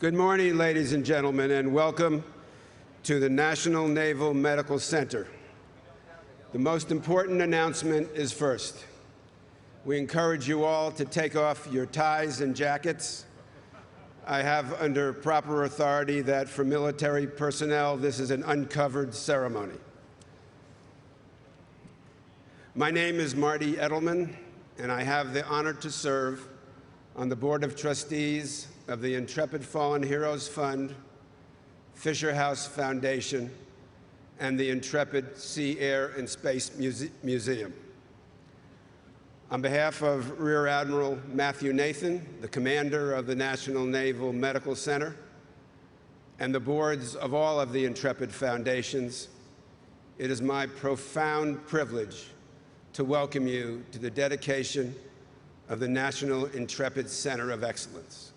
Good morning, ladies and gentlemen, and welcome to the National Naval Medical Center. The most important announcement is first. We encourage you all to take off your ties and jackets. I have under proper authority that for military personnel, this is an uncovered ceremony. My name is Marty Edelman, and I have the honor to serve on the Board of Trustees of the Intrepid Fallen Heroes Fund, Fisher House Foundation, and the Intrepid Sea, Air, and Space Museum. On behalf of Rear Admiral Matthew Nathan, the commander of the National Naval Medical Center, and the boards of all of the Intrepid Foundations, it is my profound privilege to welcome you to the dedication of the National Intrepid Center of Excellence.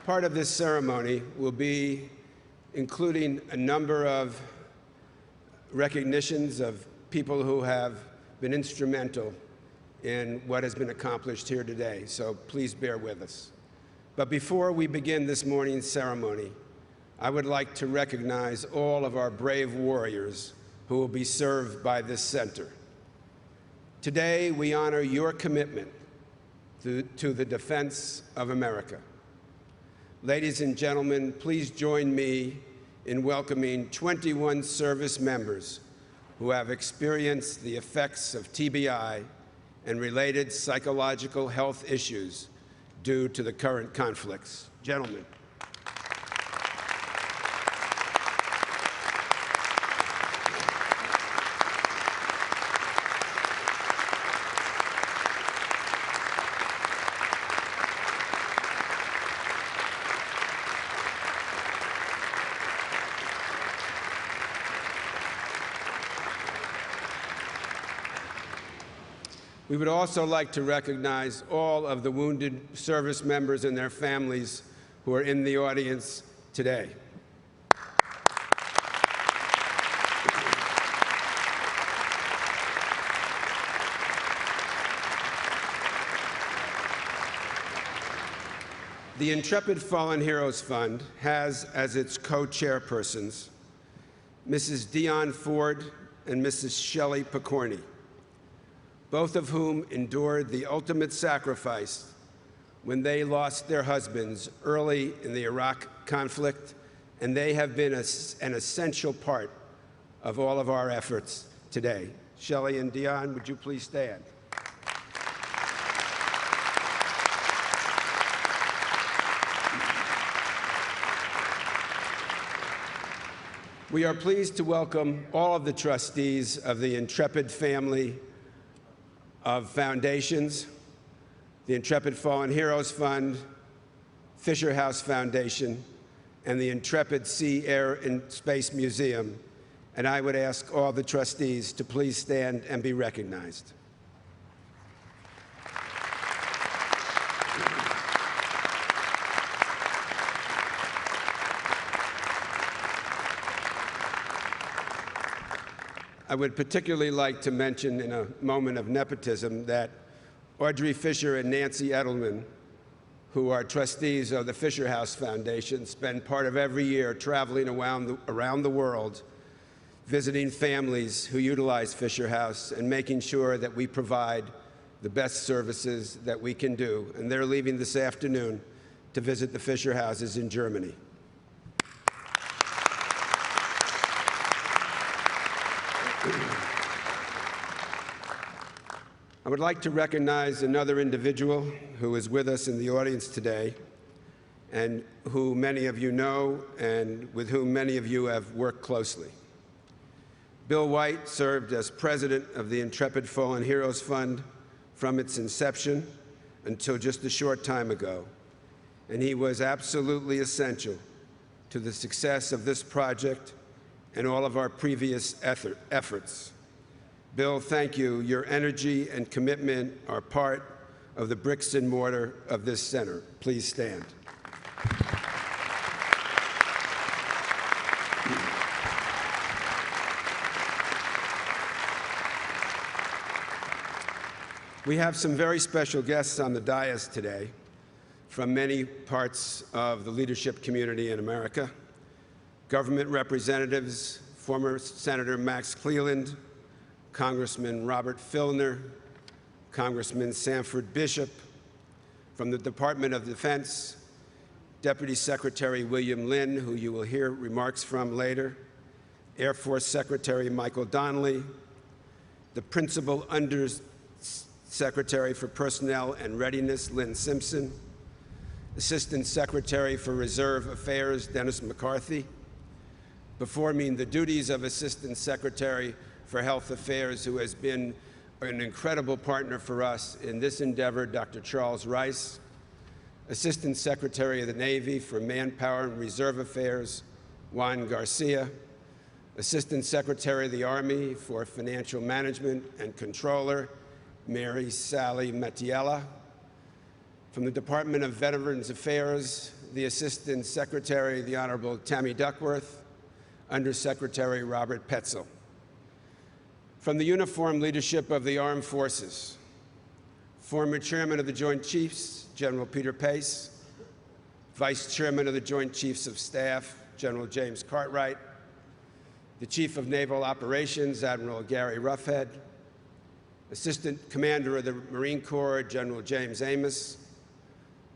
Part of this ceremony will be including a number of recognitions of people who have been instrumental in what has been accomplished here today, so please bear with us. But before we begin this morning's ceremony, I would like to recognize all of our brave warriors who will be served by this center. Today, we honor your commitment to the defense of America. Ladies and gentlemen, please join me in welcoming 21 service members who have experienced the effects of TBI and related psychological health issues due to the current conflicts. Gentlemen. We would also like to recognize all of the wounded service members and their families who are in the audience today. The Intrepid Fallen Heroes Fund has as its co-chairpersons Mrs. Dion Ford and Mrs. Shelley Picorni, both of whom endured the ultimate sacrifice when they lost their husbands early in the Iraq conflict, and they have been an essential part of all of our efforts today. Shelley and Dion, would you please stand? We are pleased to welcome all of the trustees of the Intrepid family of foundations, the Intrepid Fallen Heroes Fund, Fisher House Foundation, and the Intrepid Sea, Air, and Space Museum. And I would ask all the trustees to please stand and be recognized. I would particularly like to mention in a moment of nepotism that Audrey Fisher and Nancy Edelman, who are trustees of the Fisher House Foundation, spend part of every year traveling around the world, visiting families who utilize Fisher House and making sure that we provide the best services that we can do. And they're leaving this afternoon to visit the Fisher Houses in Germany. I would like to recognize another individual who is with us in the audience today and who many of you know and with whom many of you have worked closely. Bill White served as president of the Intrepid Fallen Heroes Fund from its inception until just a short time ago, and he was absolutely essential to the success of this project and all of our previous efforts. Bill, thank you. Your energy and commitment are part of the bricks and mortar of this center. Please stand. We have some very special guests on the dais today from many parts of the leadership community in America. Government representatives, former Senator Max Cleland, Congressman Robert Filner, Congressman Sanford Bishop, from the Department of Defense, Deputy Secretary William Lynn, who you will hear remarks from later, Air Force Secretary Michael Donnelly, the Principal Undersecretary for Personnel and Readiness, Lynn Simpson, Assistant Secretary for Reserve Affairs, Dennis McCarthy. Before me, the duties of Assistant Secretary for Health Affairs, who has been an incredible partner for us in this endeavor, Dr. Charles Rice, Assistant Secretary of the Navy for Manpower and Reserve Affairs, Juan Garcia, Assistant Secretary of the Army for Financial Management and Controller, Mary Sally Mattiella. From the Department of Veterans Affairs, the Assistant Secretary, the Honorable Tammy Duckworth, Undersecretary Robert Petzel. From the uniformed leadership of the Armed Forces, former Chairman of the Joint Chiefs, General Peter Pace, Vice Chairman of the Joint Chiefs of Staff, General James Cartwright, the Chief of Naval Operations, Admiral Gary Ruffhead, Assistant Commander of the Marine Corps, General James Amos,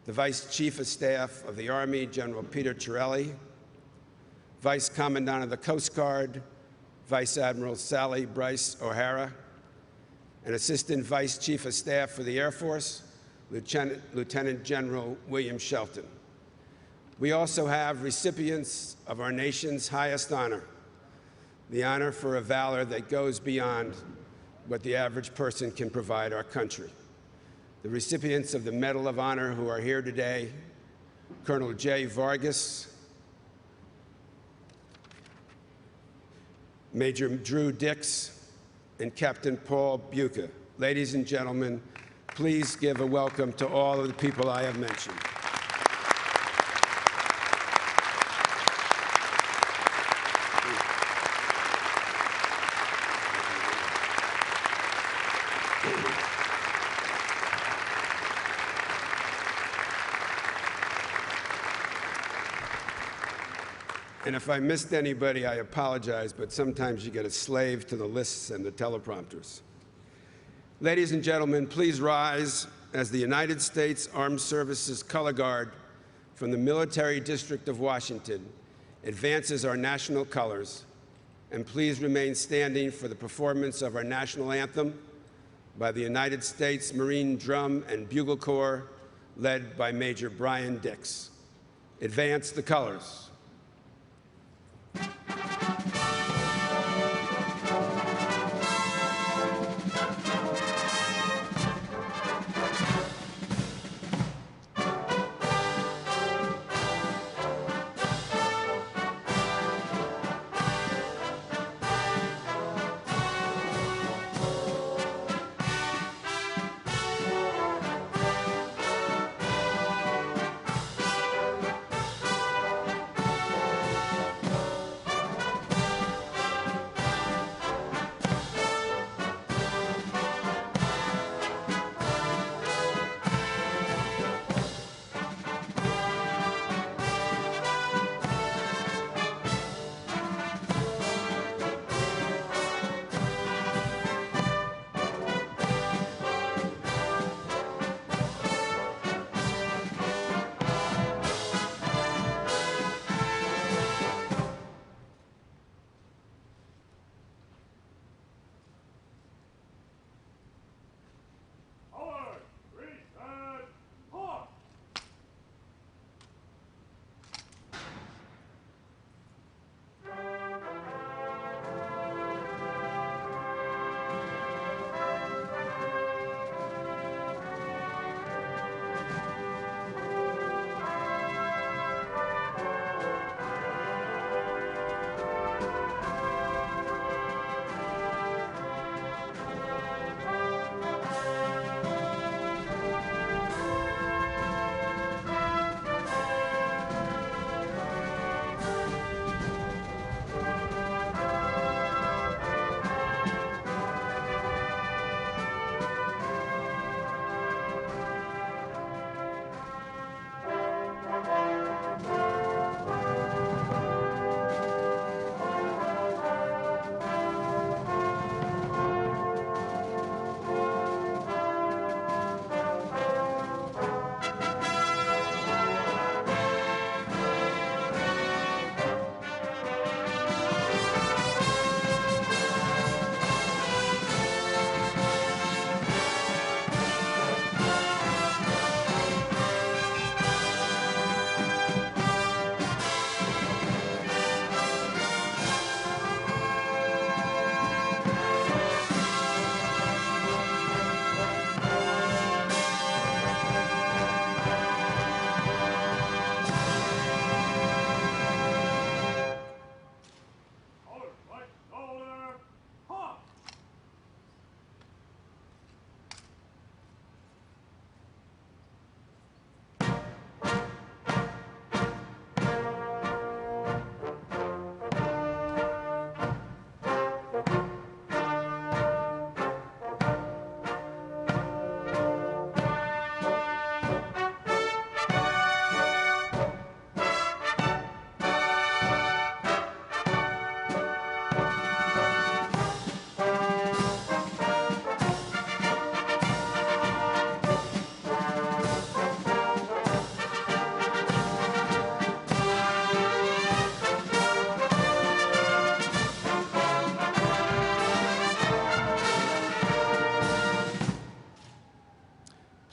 the Vice Chief of Staff of the Army, General Peter Chiarelli, Vice Commandant of the Coast Guard, Vice Admiral Sally Bryce O'Hara, and Assistant Vice Chief of Staff for the Air Force, Lieutenant General William Shelton. We also have recipients of our nation's highest honor, the honor for a valor that goes beyond what the average person can provide our country. The recipients of the Medal of Honor who are here today, Colonel Jay Vargas, Major Drew Dix, and Captain Paul Buca. Ladies and gentlemen, please give a welcome to all of the people I have mentioned. And if I missed anybody, I apologize, but sometimes you get a slave to the lists and the teleprompters. Ladies and gentlemen, please rise as the United States Armed Services Color Guard from the Military District of Washington advances our national colors, and please remain standing for the performance of our national anthem by the United States Marine Drum and Bugle Corps, led by Major Brian Dix. Advance the colors.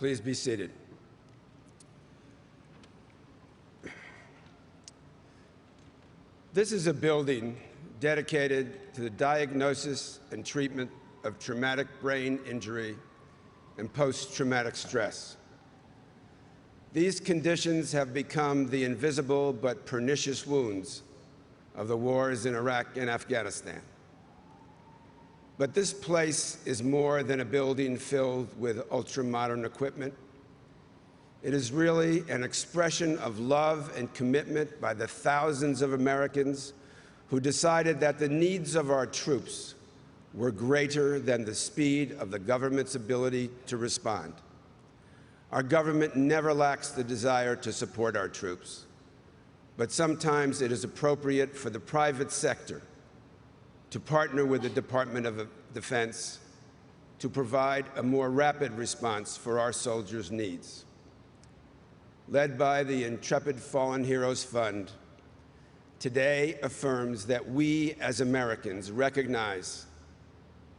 Please be seated. This is a building dedicated to the diagnosis and treatment of traumatic brain injury and post-traumatic stress. These conditions have become the invisible but pernicious wounds of the wars in Iraq and Afghanistan. But this place is more than a building filled with ultra-modern equipment. It is really an expression of love and commitment by the thousands of Americans who decided that the needs of our troops were greater than the speed of the government's ability to respond. Our government never lacks the desire to support our troops, but sometimes it is appropriate for the private sector to partner with the Department of Defense to provide a more rapid response for our soldiers' needs. Led by the Intrepid Fallen Heroes Fund, today affirms that we as Americans recognize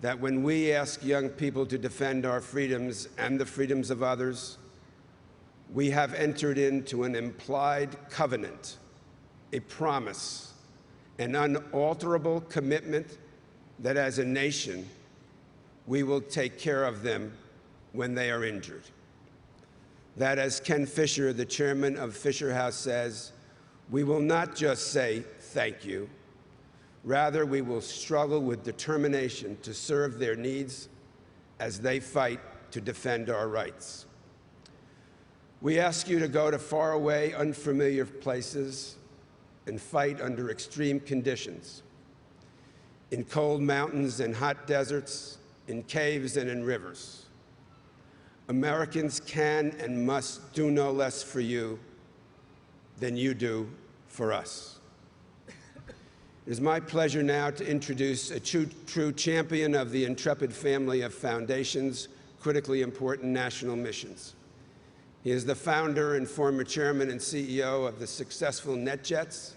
that when we ask young people to defend our freedoms and the freedoms of others, we have entered into an implied covenant, a promise, an unalterable commitment that as a nation, we will take care of them when they are injured. That, as Ken Fisher, the chairman of Fisher House, says, we will not just say thank you. Rather, we will struggle with determination to serve their needs as they fight to defend our rights. We ask you to go to faraway, unfamiliar places and fight under extreme conditions, in cold mountains and hot deserts, in caves and in rivers. Americans can and must do no less for you than you do for us. It is my pleasure now to introduce a true champion of the Intrepid family of foundations, critically important national missions. He is the founder and former chairman and CEO of the successful NetJets,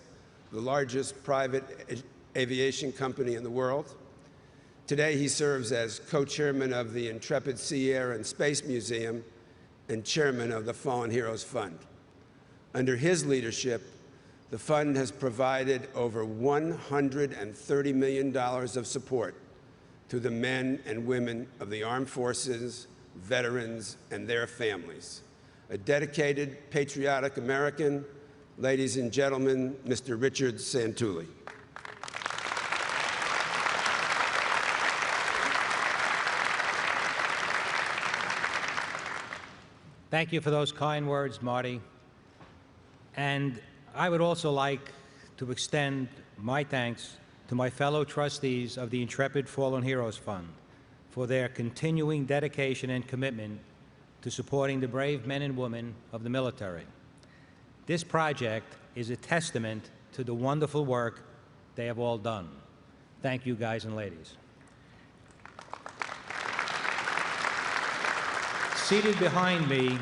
the largest private aviation company in the world. Today, he serves as co-chairman of the Intrepid Sea, Air, and Space Museum and chairman of the Fallen Heroes Fund. Under his leadership, the fund has provided over $130 million of support to the men and women of the armed forces, veterans, and their families. A dedicated, patriotic American, ladies and gentlemen, Mr. Richard Santulli. Thank you for those kind words, Marty. And I would also like to extend my thanks to my fellow trustees of the Intrepid Fallen Heroes Fund for their continuing dedication and commitment to supporting the brave men and women of the military. This project is a testament to the wonderful work they have all done. Thank you, guys and ladies. Seated behind me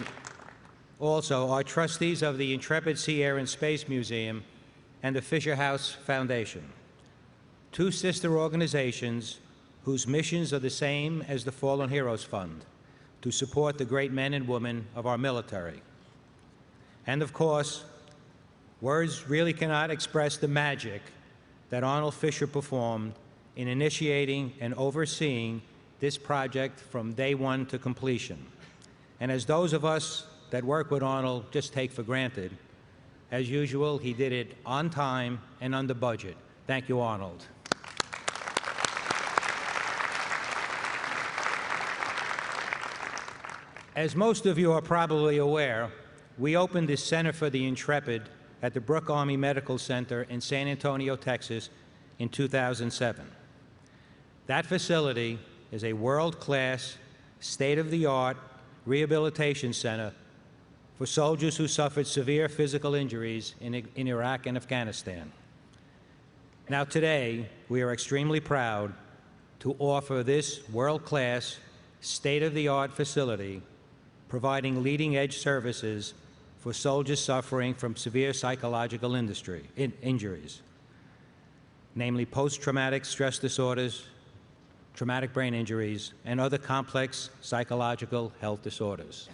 also are trustees of the Intrepid Sea, Air, and Space Museum and the Fisher House Foundation, two sister organizations whose missions are the same as the Fallen Heroes Fund, to support the great men and women of our military. And of course, words really cannot express the magic that Arnold Fisher performed in initiating and overseeing this project from day one to completion. And as those of us that work with Arnold just take for granted, as usual, he did it on time and under budget. Thank you, Arnold. As most of you are probably aware, we opened this Center for the Intrepid at the Brooke Army Medical Center in San Antonio, Texas, in 2007. That facility is a world-class, state-of-the-art rehabilitation center for soldiers who suffered severe physical injuries in Iraq and Afghanistan. Now today, we are extremely proud to offer this world-class, state-of-the-art facility providing leading-edge services for soldiers suffering from severe psychological injuries, namely post-traumatic stress disorders, traumatic brain injuries, and other complex psychological health disorders.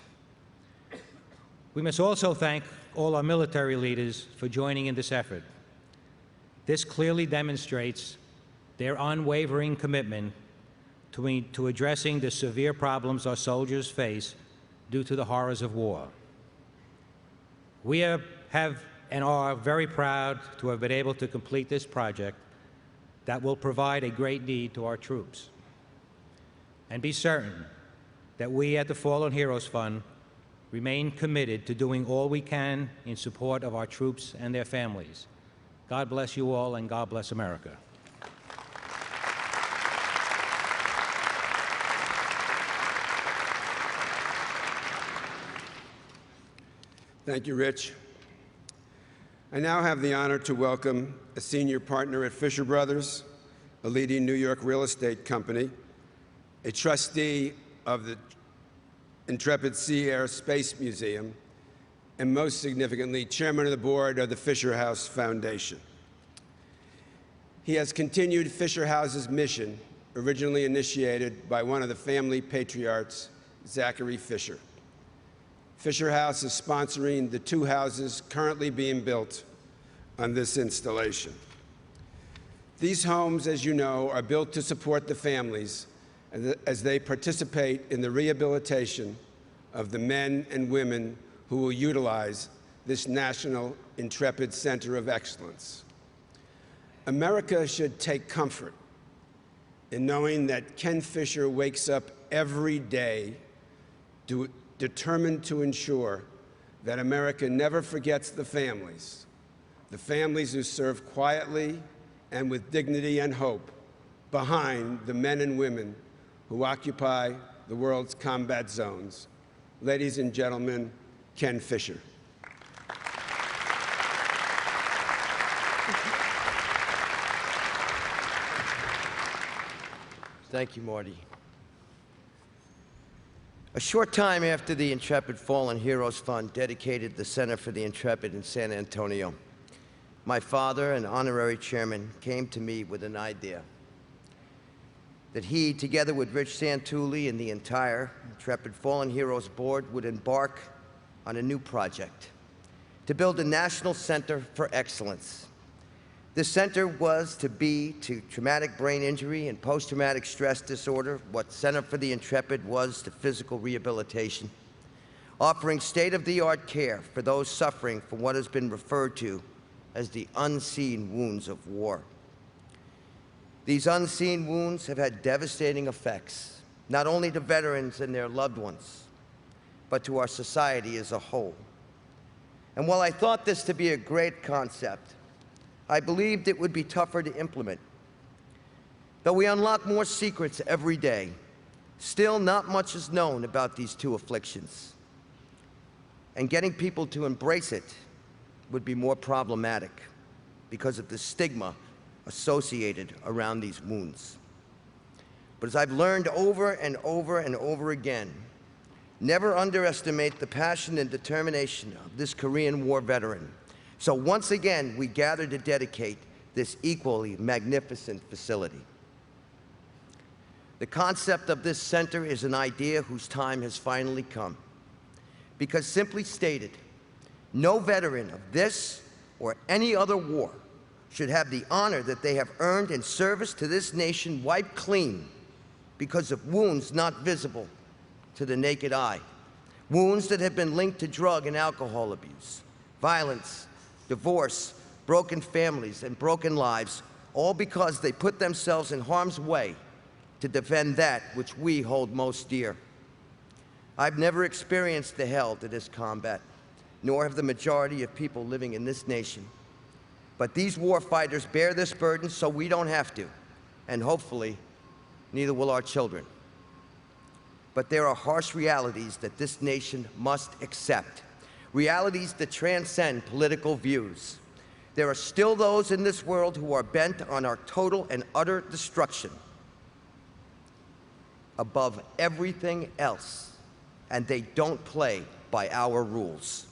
We must also thank all our military leaders for joining in this effort. This clearly demonstrates their unwavering commitment to addressing the severe problems our soldiers face due to the horrors of war. We have and are very proud to have been able to complete this project that will provide a great need to our troops. And be certain that we at the Fallen Heroes Fund remain committed to doing all we can in support of our troops and their families. God bless you all, and God bless America. Thank you, Rich. I now have the honor to welcome a senior partner at Fisher Brothers, a leading New York real estate company, a trustee of the Intrepid Sea Air Space Museum, and most significantly, chairman of the board of the Fisher House Foundation. He has continued Fisher House's mission, originally initiated by one of the family patriarchs, Zachary Fisher. Fisher House is sponsoring the 2 houses currently being built on this installation. These homes, as you know, are built to support the families as they participate in the rehabilitation of the men and women who will utilize this National Intrepid Center of Excellence. America should take comfort in knowing that Ken Fisher wakes up every day determined to ensure that America never forgets the families who serve quietly and with dignity and hope behind the men and women who occupy the world's combat zones. Ladies and gentlemen, Ken Fisher. Thank you, Marty. A short time after the Intrepid Fallen Heroes Fund dedicated the Center for the Intrepid in San Antonio, my father, an honorary chairman, came to me with an idea that he, together with Rich Santulli and the entire Intrepid Fallen Heroes board, would embark on a new project to build a national center for excellence. This center was to be to traumatic brain injury and post-traumatic stress disorder what Center for the Intrepid was to physical rehabilitation, offering state-of-the-art care for those suffering from what has been referred to as the unseen wounds of war. These unseen wounds have had devastating effects, not only to veterans and their loved ones, but to our society as a whole. And while I thought this to be a great concept, I believed it would be tougher to implement. Though we unlock more secrets every day, still not much is known about these 2 afflictions. And getting people to embrace it would be more problematic because of the stigma associated around these wounds. But as I've learned over and over and over again, never underestimate the passion and determination of this Korean War veteran. So once again, we gather to dedicate this equally magnificent facility. The concept of this center is an idea whose time has finally come. Because simply stated, no veteran of this or any other war should have the honor that they have earned in service to this nation wiped clean because of wounds not visible to the naked eye. Wounds that have been linked to drug and alcohol abuse, violence, divorce, broken families, and broken lives, all because they put themselves in harm's way to defend that which we hold most dear. I've never experienced the hell that is combat, nor have the majority of people living in this nation. But these war fighters bear this burden so we don't have to, and hopefully, neither will our children. But there are harsh realities that this nation must accept. Realities that transcend political views. There are still those in this world who are bent on our total and utter destruction above everything else, and they don't play by our rules.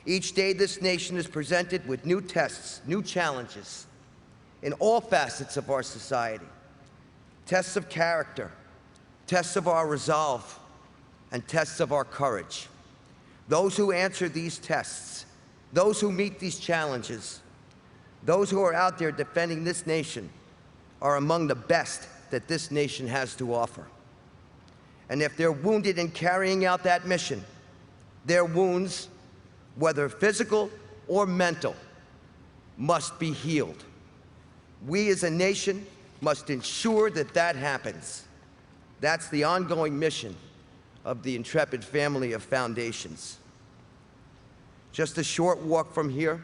Each day, this nation is presented with new tests, new challenges in all facets of our society. Tests of character, tests of our resolve, and tests of our courage. Those who answer these tests, those who meet these challenges, those who are out there defending this nation are among the best that this nation has to offer. And if they're wounded in carrying out that mission, their wounds, whether physical or mental, must be healed. We as a nation must ensure that that happens. That's the ongoing mission of the Intrepid family of foundations. Just a short walk from here,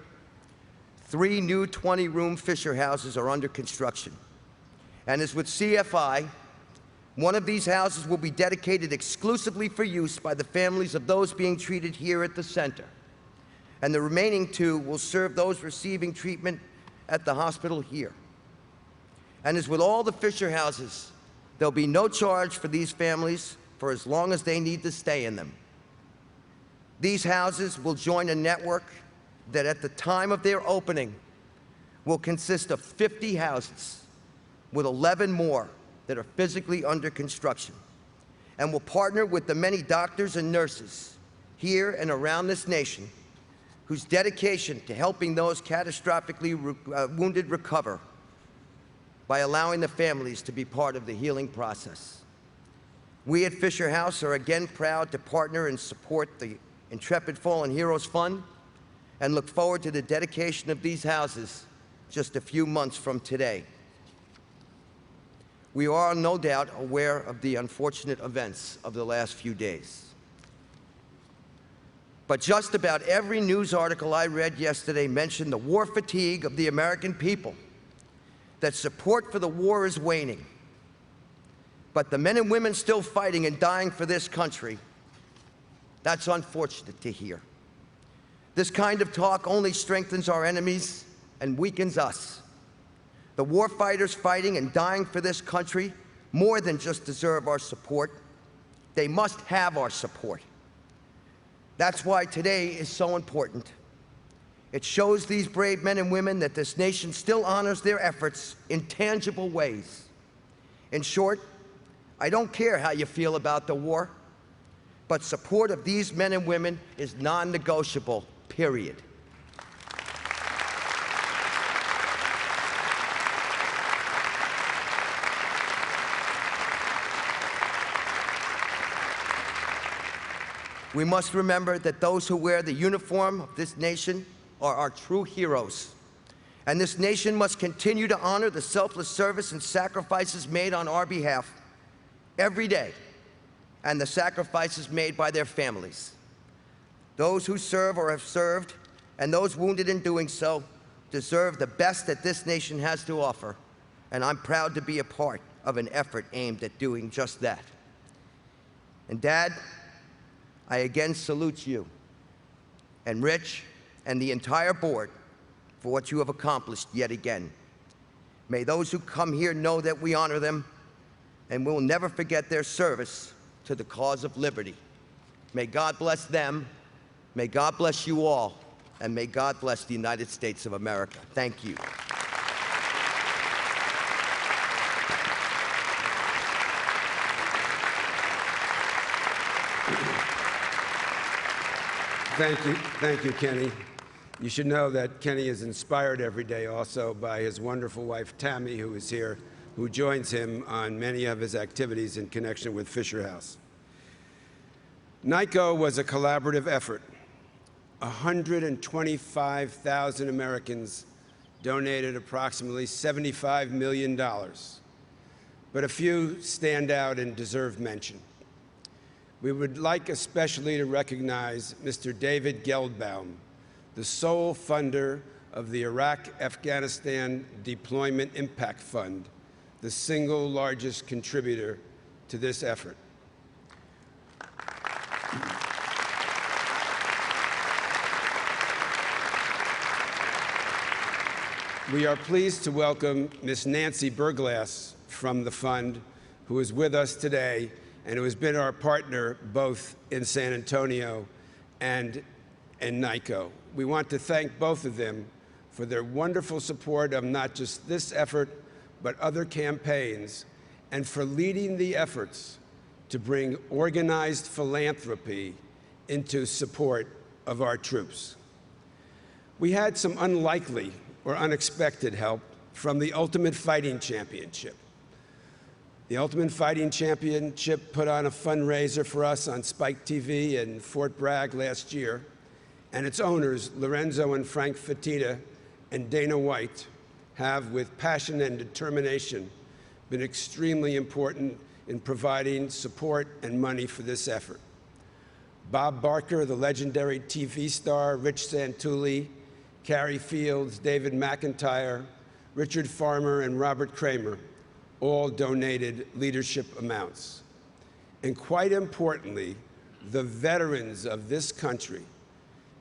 3 new 20-room Fisher houses are under construction. And as with CFI, one of these houses will be dedicated exclusively for use by the families of those being treated here at the center. And the remaining 2 will serve those receiving treatment at the hospital here. And as with all the Fisher houses, there'll be no charge for these families for as long as they need to stay in them. These houses will join a network that at the time of their opening will consist of 50 houses, with 11 more that are physically under construction, and will partner with the many doctors and nurses here and around this nation whose dedication to helping those catastrophically wounded recover by allowing the families to be part of the healing process. We at Fisher House are again proud to partner and support the Intrepid Fallen Heroes Fund and look forward to the dedication of these houses just a few months from today. We are no doubt aware of the unfortunate events of the last few days. But just about every news article I read yesterday mentioned the war fatigue of the American people, that support for the war is waning. But the men and women still fighting and dying for this country, that's unfortunate to hear. This kind of talk only strengthens our enemies and weakens us. The war fighters fighting and dying for this country more than just deserve our support. They must have our support. That's why today is so important. It shows these brave men and women that this nation still honors their efforts in tangible ways. In short, I don't care how you feel about the war, but support of these men and women is non-negotiable, period. We must remember that those who wear the uniform of this nation are our true heroes. And this nation must continue to honor the selfless service and sacrifices made on our behalf every day, and the sacrifices made by their families. Those who serve or have served, and those wounded in doing so, deserve the best that this nation has to offer, and I'm proud to be a part of an effort aimed at doing just that. And Dad, I again salute you, and Rich, and the entire board for what you have accomplished yet again. May those who come here know that we honor them, and we will never forget their service to the cause of liberty. May God bless them, may God bless you all, and may God bless the United States of America. Thank you. Thank you, Kenny. You should know that Kenny is inspired every day also by his wonderful wife, Tammy, who is here, who joins him on many of his activities in connection with Fisher House. NICoE was a collaborative effort. 125,000 Americans donated approximately $75 million, but a few stand out and deserve mention. We would like especially to recognize Mr. David Geldbaum, the sole funder of the Iraq-Afghanistan Deployment Impact Fund, the single largest contributor to this effort. We are pleased to welcome Ms. Nancy Berglass from the fund, who is with us today and who has been our partner both in San Antonio and in NICoE. We want to thank both of them for their wonderful support of not just this effort, but other campaigns, and for leading the efforts to bring organized philanthropy into support of our troops. We had some unlikely or unexpected help from the Ultimate Fighting Championship. The Ultimate Fighting Championship put on a fundraiser for us on Spike TV in Fort Bragg last year, and its owners, Lorenzo and Frank Fatita and Dana White, have, with passion and determination, been extremely important in providing support and money for this effort. Bob Barker, the legendary TV star, Rich Santulli, Carrie Fields, David McIntyre, Richard Farmer, and Robert Kramer all donated leadership amounts. And quite importantly, the veterans of this country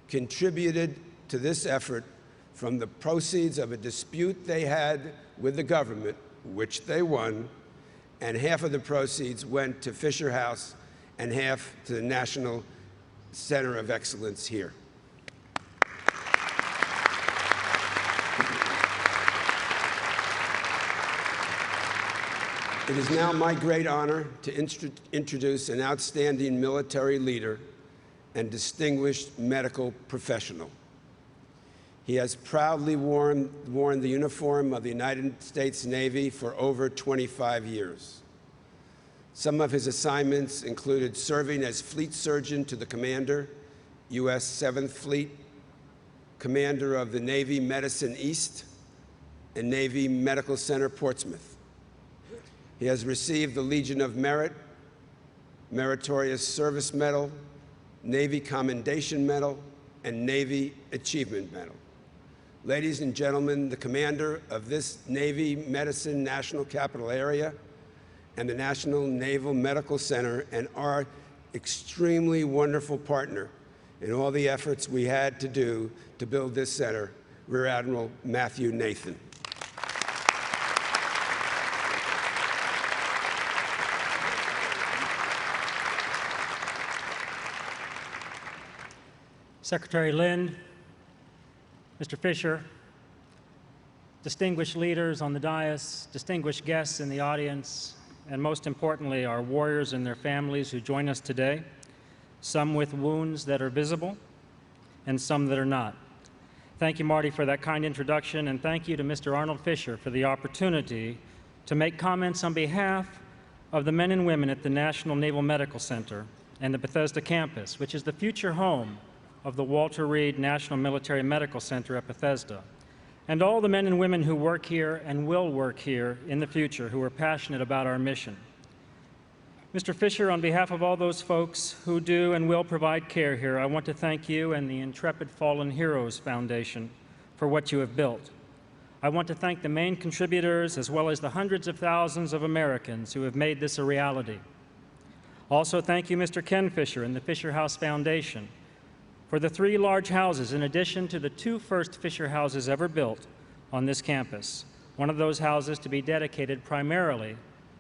contributed to this effort from the proceeds of a dispute they had with the government, which they won, and half of the proceeds went to Fisher House and half to the National Center of Excellence here. It is now my great honor to introduce an outstanding military leader and distinguished medical professional. He has proudly worn the uniform of the United States Navy for over 25 years. Some of his assignments included serving as fleet surgeon to the commander, U.S. 7th Fleet, commander of the Navy Medicine East and Navy Medical Center Portsmouth. He has received the Legion of Merit, Meritorious Service Medal, Navy Commendation Medal, and Navy Achievement Medal. Ladies and gentlemen, the commander of this Navy Medicine National Capital Area and the National Naval Medical Center, and our extremely wonderful partner in all the efforts we had to do to build this center, Rear Admiral Matthew Nathan. Secretary Lind, Mr. Fisher, distinguished leaders on the dais, distinguished guests in the audience, and most importantly, our warriors and their families who join us today, some with wounds that are visible and some that are not. Thank you, Marty, for that kind introduction, and thank you to Mr. Arnold Fisher for the opportunity to make comments on behalf of the men and women at the National Naval Medical Center and the Bethesda campus, which is the future home of the Walter Reed National Military Medical Center at Bethesda, and all the men and women who work here and will work here in the future who are passionate about our mission. Mr. Fisher, on behalf of all those folks who do and will provide care here, I want to thank you and the Intrepid Fallen Heroes Foundation for what you have built. I want to thank the main contributors as well as the hundreds of thousands of Americans who have made this a reality. Also, thank you, Mr. Ken Fisher and the Fisher House Foundation for the 3 large houses in addition to the 2 first Fisher houses ever built on this campus. One of those houses to be dedicated primarily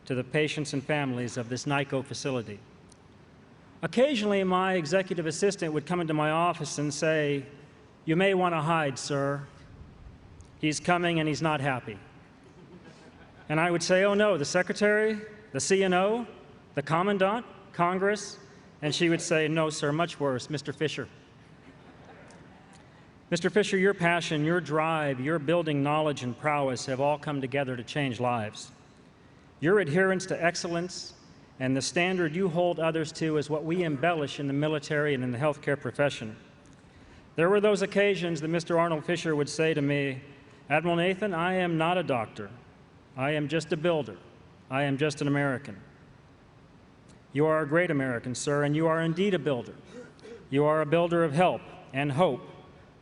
to the patients and families of this NICoE facility. Occasionally, my executive assistant would come into my office and say, "You may want to hide, sir. He's coming and he's not happy." And I would say, "Oh no, the secretary, the CNO, the commandant, Congress," and she would say, "No, sir, much worse, Mr. Fisher." Mr. Fisher, your passion, your drive, your building knowledge and prowess have all come together to change lives. Your adherence to excellence and the standard you hold others to is what we embellish in the military and in the healthcare profession. There were those occasions that Mr. Arnold Fisher would say to me, "Admiral Nathan, I am not a doctor. I am just a builder. I am just an American." You are a great American, sir, and you are indeed a builder. You are a builder of help and hope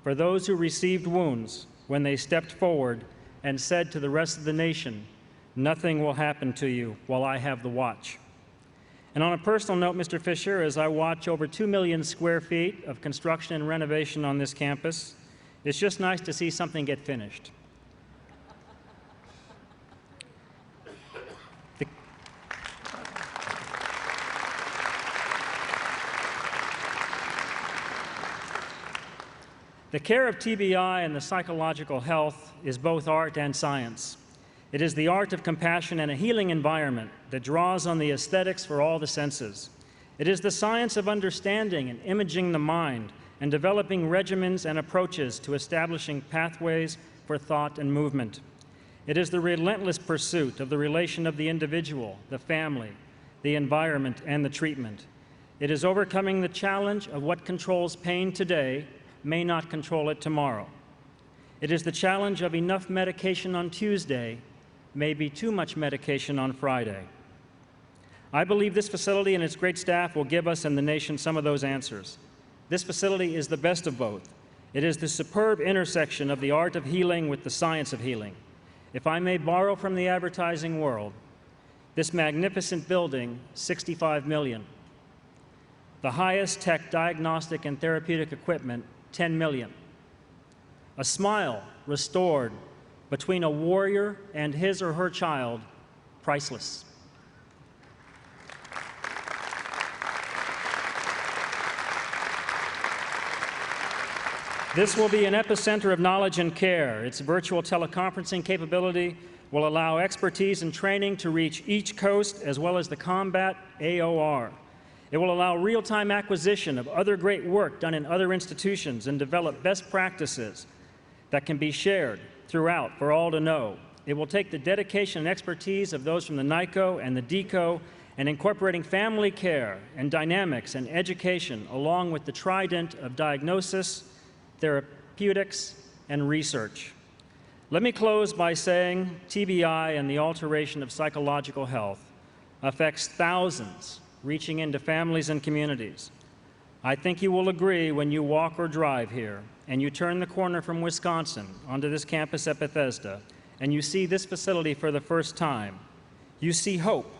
for those who received wounds when they stepped forward and said to the rest of the nation, "Nothing will happen to you while I have the watch." And on a personal note, Mr. Fisher, as I watch over 2 million square feet of construction and renovation on this campus, it's just nice to see something get finished. The care of TBI and the psychological health is both art and science. It is the art of compassion and a healing environment that draws on the aesthetics for all the senses. It is the science of understanding and imaging the mind and developing regimens and approaches to establishing pathways for thought and movement. It is the relentless pursuit of the relation of the individual, the family, the environment, and the treatment. It is overcoming the challenge of what controls pain today may not control it tomorrow. It is the challenge of enough medication on Tuesday may be too much medication on Friday. I believe this facility and its great staff will give us and the nation some of those answers. This facility is the best of both. It is the superb intersection of the art of healing with the science of healing. If I may borrow from the advertising world, this magnificent building, $65 million. The highest tech diagnostic and therapeutic equipment, $10 million. A smile restored between a warrior and his or her child, priceless. This will be an epicenter of knowledge and care. Its virtual teleconferencing capability will allow expertise and training to reach each coast as well as the combat AOR. It will allow real-time acquisition of other great work done in other institutions and develop best practices that can be shared throughout for all to know. It will take the dedication and expertise of those from the NICoE and the NICoE and incorporating family care and dynamics and education along with the trident of diagnosis, therapeutics, and research. Let me close by saying TBI and the alteration of psychological health affects thousands, reaching into families and communities. I think you will agree when you walk or drive here and you turn the corner from Wisconsin onto this campus at Bethesda and you see this facility for the first time, you see hope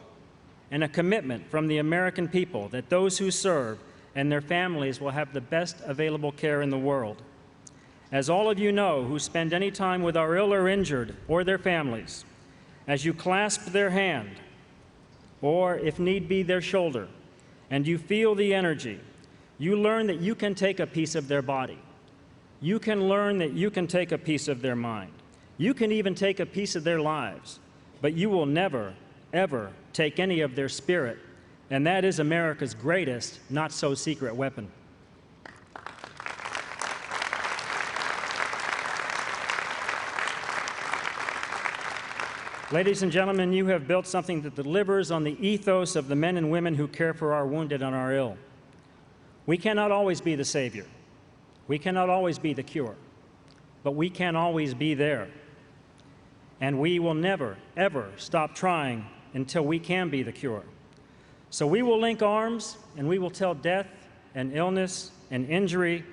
and a commitment from the American people that those who serve and their families will have the best available care in the world. As all of you know who spend any time with our ill or injured or their families, as you clasp their hand, or if need be their shoulder, and you feel the energy, you learn that you can take a piece of their body. You can learn that you can take a piece of their mind. You can even take a piece of their lives, but you will never, ever take any of their spirit, and that is America's greatest, not-so-secret weapon. Ladies and gentlemen, you have built something that delivers on the ethos of the men and women who care for our wounded and our ill. We cannot always be the savior. We cannot always be the cure. But we can always be there. And we will never, ever stop trying until we can be the cure. So we will link arms, and we will tell death and illness and injury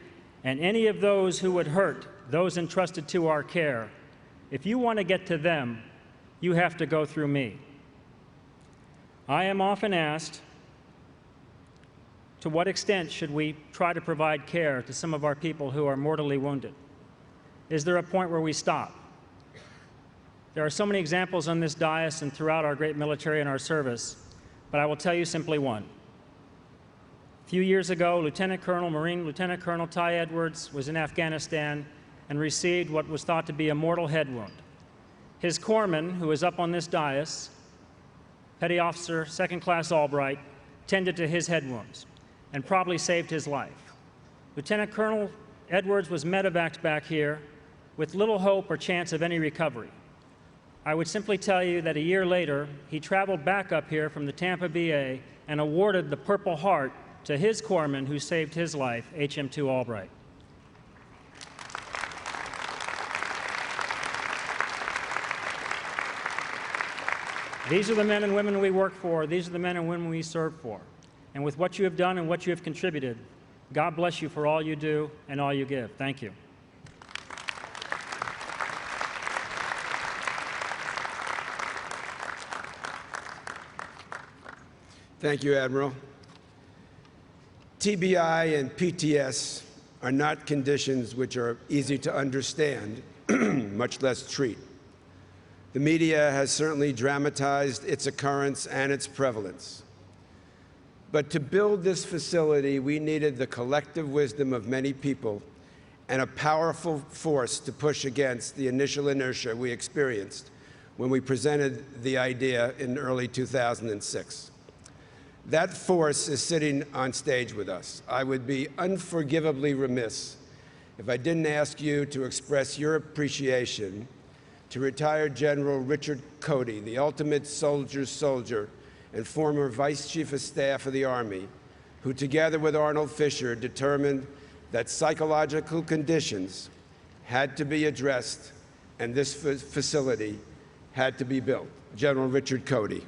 and any of those who would hurt those entrusted to our care, if you want to get to them, you have to go through me. I am often asked, to what extent should we try to provide care to some of our people who are mortally wounded? Is there a point where we stop? There are so many examples on this dais and throughout our great military and our service, but I will tell you simply one. A few years ago, Marine Lieutenant Colonel Ty Edwards was in Afghanistan and received what was thought to be a mortal head wound. His corpsman, who is up on this dais, Petty Officer, Second Class Albright, tended to his head wounds and probably saved his life. Lieutenant Colonel Edwards was medevaced back here with little hope or chance of any recovery. I would simply tell you that a year later, he traveled back up here from the Tampa VA and awarded the Purple Heart to his corpsman who saved his life, HM2 Albright. These are the men and women we work for. These are the men and women we serve for. And with what you have done and what you have contributed, God bless you for all you do and all you give. Thank you. Thank you, Admiral. TBI and PTS are not conditions which are easy to understand, much less treat. The media has certainly dramatized its occurrence and its prevalence. But to build this facility, we needed the collective wisdom of many people and a powerful force to push against the initial inertia we experienced when we presented the idea in early 2006. That force is sitting on stage with us. I would be unforgivably remiss if I didn't ask you to express your appreciation to retired General Richard Cody, the ultimate soldier's soldier and former Vice Chief of Staff of the Army, who together with Arnold Fisher determined that psychological conditions had to be addressed and this facility had to be built. General Richard Cody.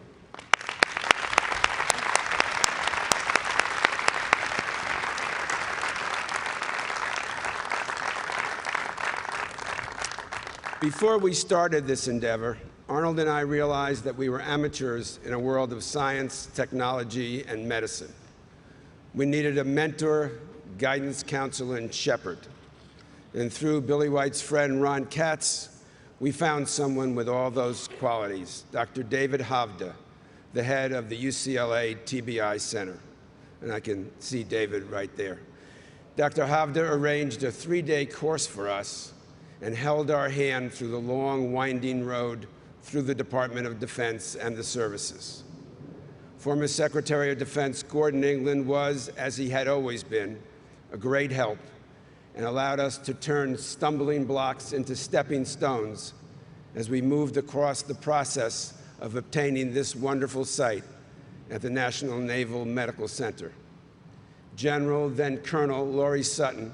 Before we started this endeavor, Arnold and I realized that we were amateurs in a world of science, technology, and medicine. We needed a mentor, guidance counselor, and shepherd. And through Billy White's friend Ron Katz, we found someone with all those qualities, Dr. David Havda, the head of the UCLA TBI Center. And I can see David right there. Dr. Havda arranged a 3-day course for us and held our hand through the long, winding road through the Department of Defense and the services. Former Secretary of Defense Gordon England was, as he had always been, a great help and allowed us to turn stumbling blocks into stepping stones as we moved across the process of obtaining this wonderful site at the National Naval Medical Center. General, then Colonel, Laurie Sutton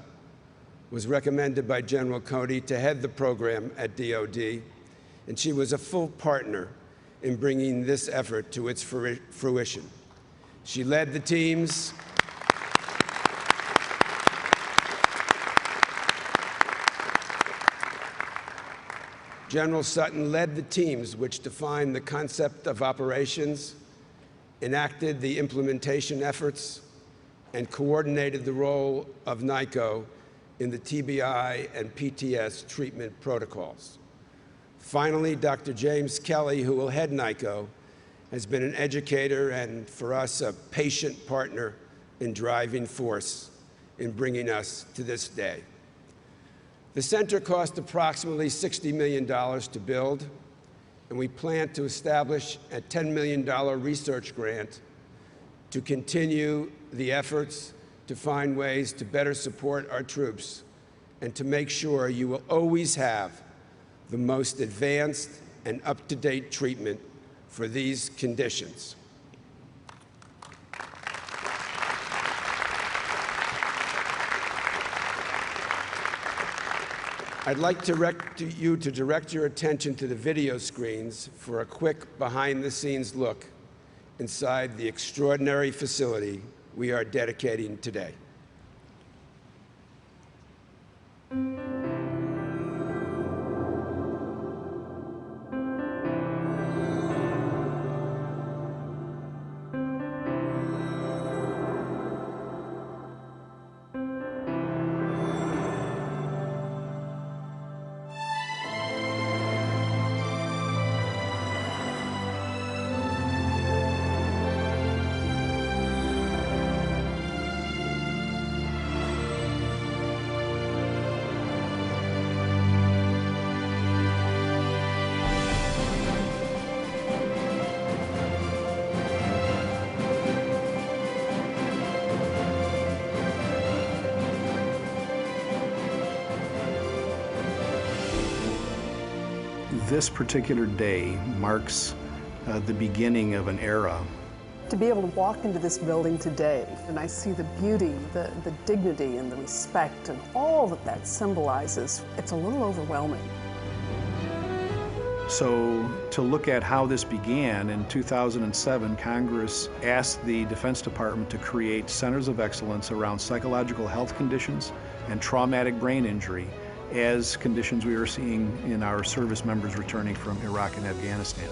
was recommended by General Cody to head the program at DoD, and she was a full partner in bringing this effort to its fruition. She led the teams. General Sutton led the teams which defined the concept of operations, enacted the implementation efforts, and coordinated the role of NICoE in the TBI and PTS treatment protocols. Finally, Dr. James Kelly, who will head NICoE, has been an educator and, for us, a patient partner in driving force in bringing us to this day. The center cost approximately $60 million to build, and we plan to establish a $10 million research grant to continue the efforts to find ways to better support our troops and to make sure you will always have the most advanced and up-to-date treatment for these conditions. I'd like to direct your attention to the video screens for a quick behind-the-scenes look inside the extraordinary facility we are dedicating today. This particular day marks the beginning of an era. To be able to walk into this building today, and I see the beauty, the dignity, and the respect, and all that that symbolizes, it's a little overwhelming. So to look at how this began, in 2007, Congress asked the Defense Department to create centers of excellence around psychological health conditions and traumatic brain injury as conditions we were seeing in our service members returning from Iraq and Afghanistan.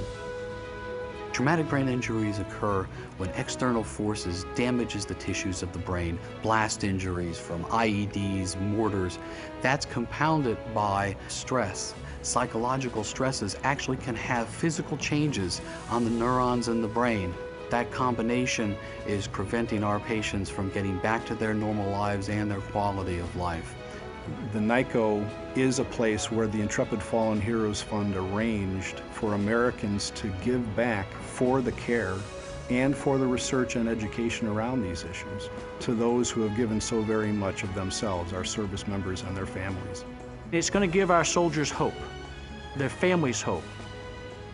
Traumatic brain injuries occur when external forces damages the tissues of the brain, blast injuries from IEDs, mortars. That's compounded by stress. Psychological stresses actually can have physical changes on the neurons in the brain. That combination is preventing our patients from getting back to their normal lives and their quality of life. The NICoE is a place where the Intrepid Fallen Heroes Fund arranged for Americans to give back for the care and for the research and education around these issues, to those who have given so very much of themselves, our service members and their families. It's going to give our soldiers hope, their families hope.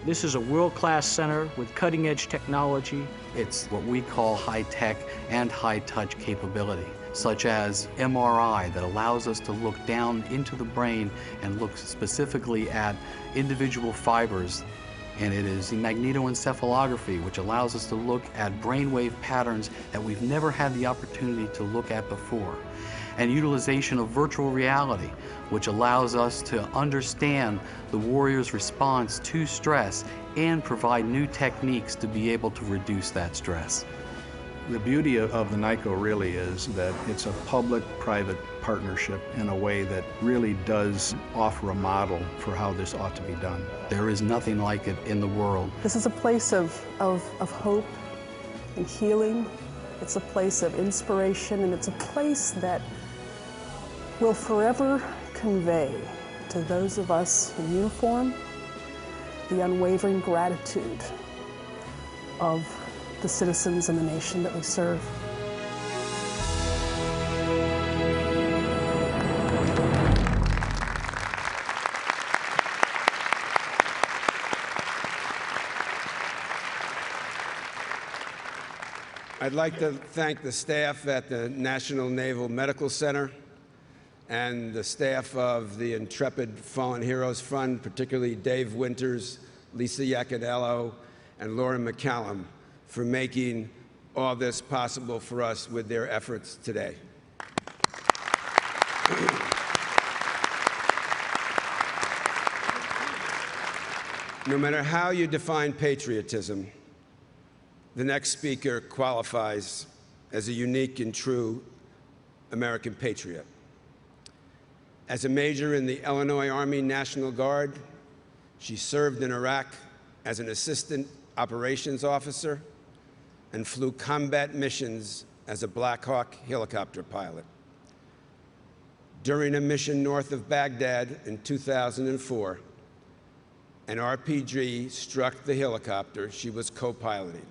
This is a world-class center with cutting-edge technology. It's what we call high-tech and high-touch capability, such as MRI that allows us to look down into the brain and look specifically at individual fibers. And it is magnetoencephalography, which allows us to look at brainwave patterns that we've never had the opportunity to look at before. And utilization of virtual reality, which allows us to understand the warrior's response to stress and provide new techniques to be able to reduce that stress. The beauty of the NICoE really is that it's a public-private partnership in a way that really does offer a model for how this ought to be done. There is nothing like it in the world. This is a place of hope and healing. It's a place of inspiration, and it's a place that will forever convey to those of us in uniform the unwavering gratitude of the citizens and the nation that we serve. I'd like to thank the staff at the National Naval Medical Center and the staff of the Intrepid Fallen Heroes Fund, particularly Dave Winters, Lisa Iaconello, and Laura McCallum, for making all this possible for us with their efforts today. No matter how you define patriotism, the next speaker qualifies as a unique and true American patriot. As a major in the Illinois Army National Guard, she served in Iraq as an assistant operations officer and flew combat missions as a Black Hawk helicopter pilot. During a mission north of Baghdad in 2004, an RPG struck the helicopter she was co-piloting.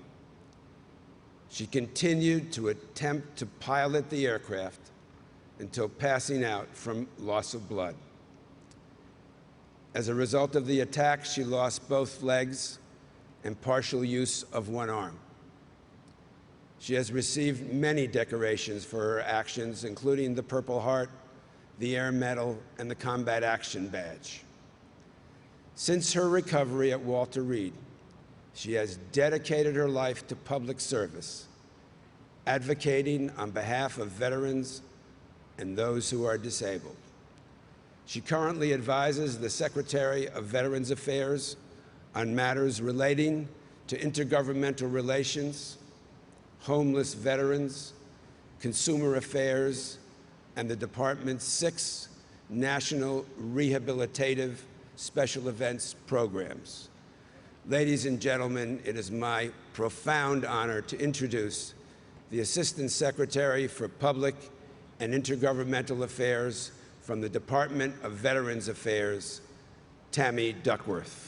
She continued to attempt to pilot the aircraft until passing out from loss of blood. As a result of the attack, she lost both legs and partial use of one arm. She has received many decorations for her actions, including the Purple Heart, the Air Medal, and the Combat Action Badge. Since her recovery at Walter Reed, she has dedicated her life to public service, advocating on behalf of veterans and those who are disabled. She currently advises the Secretary of Veterans Affairs on matters relating to intergovernmental relations, homeless veterans, consumer affairs, and the Department's 6 national rehabilitative special events programs. Ladies and gentlemen, it is my profound honor to introduce the Assistant Secretary for Public and Intergovernmental Affairs from the Department of Veterans Affairs, Tammy Duckworth.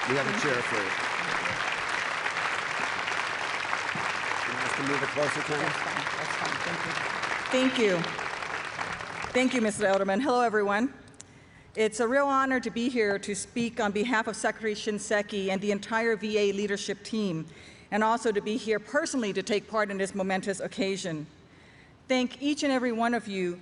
We have a chair for you. You want us to move it closer, Tammy? That's fine. Thank you. Thank you, Mr. Elderman. Hello, everyone. It's a real honor to be here to speak on behalf of Secretary Shinseki and the entire VA leadership team, and also to be here personally to take part in this momentous occasion. Thank each and every one of you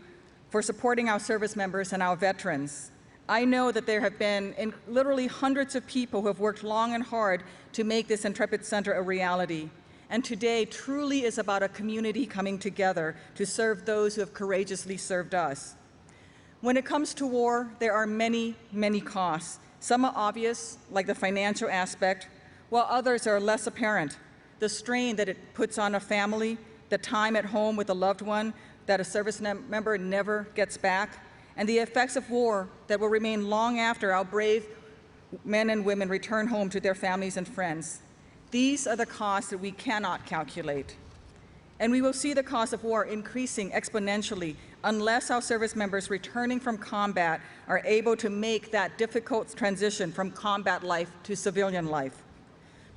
for supporting our service members and our veterans. I know that there have been literally hundreds of people who have worked long and hard to make this Intrepid Center a reality. And today truly is about a community coming together to serve those who have courageously served us. When it comes to war, there are many, many costs. Some are obvious, like the financial aspect, while others are less apparent. The strain that it puts on a family, the time at home with a loved one that a service member never gets back, and the effects of war that will remain long after our brave men and women return home to their families and friends. These are the costs that we cannot calculate. And we will see the cost of war increasing exponentially unless our service members returning from combat are able to make that difficult transition from combat life to civilian life.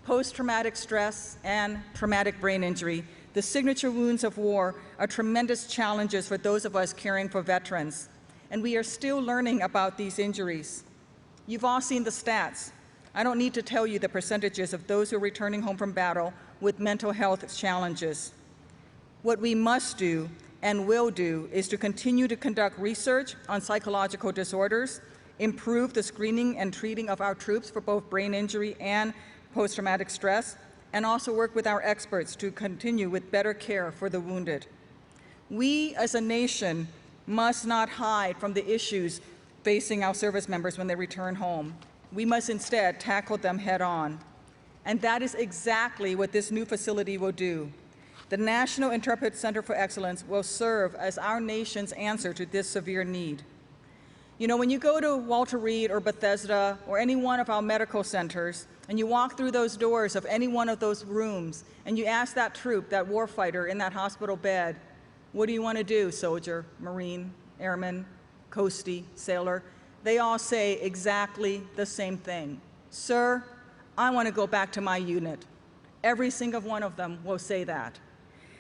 Post-traumatic stress and traumatic brain injury, the signature wounds of war, are tremendous challenges for those of us caring for veterans. And we are still learning about these injuries. You've all seen the stats. I don't need to tell you the percentages of those who are returning home from battle with mental health challenges. What we must do and will do is to continue to conduct research on psychological disorders, improve the screening and treating of our troops for both brain injury and post-traumatic stress, and also work with our experts to continue with better care for the wounded. We as a nation must not hide from the issues facing our service members when they return home. We must instead tackle them head on. And that is exactly what this new facility will do. The National Intrepid Center for Excellence will serve as our nation's answer to this severe need. You know, when you go to Walter Reed or Bethesda or any one of our medical centers, and you walk through those doors of any one of those rooms, and you ask that troop, that warfighter in that hospital bed, what do you want to do, soldier, Marine, Airman, Coastie, Sailor? They all say exactly the same thing. Sir, I want to go back to my unit. Every single one of them will say that.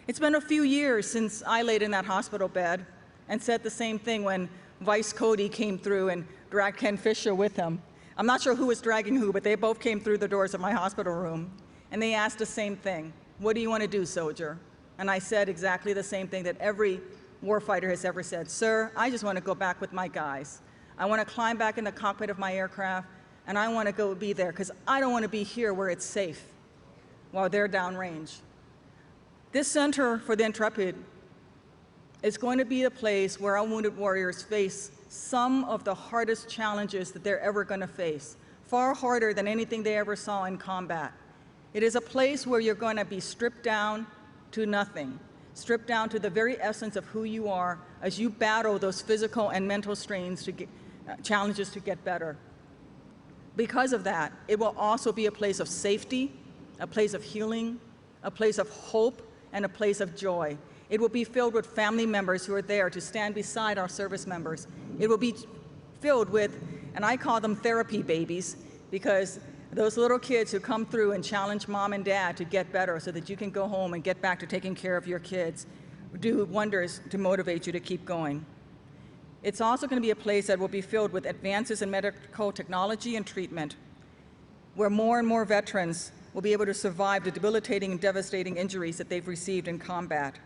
It's been a few years since I laid in that hospital bed and said the same thing when Vice Cody came through and dragged Ken Fisher with him. I'm not sure who was dragging who, but they both came through the doors of my hospital room, and they asked the same thing. What do you want to do, soldier? And I said exactly the same thing that every warfighter has ever said. Sir, I just want to go back with my guys. I want to climb back in the cockpit of my aircraft, and I want to go be there, because I don't want to be here where it's safe while they're downrange. This Center for the Intrepid is going to be a place where our wounded warriors face some of the hardest challenges that they're ever going to face, far harder than anything they ever saw in combat. It is a place where you're going to be stripped down to nothing, stripped down to the very essence of who you are as you battle those physical and mental strains to get, challenges to get better. Because of that, it will also be a place of safety, a place of healing, a place of hope, and a place of joy. It will be filled with family members who are there to stand beside our service members. It will be filled with, and I call them therapy babies, because those little kids who come through and challenge mom and dad to get better so that you can go home and get back to taking care of your kids do wonders to motivate you to keep going. It's also going to be a place that will be filled with advances in medical technology and treatment, where more and more veterans will be able to survive the debilitating and devastating injuries that they've received in combat.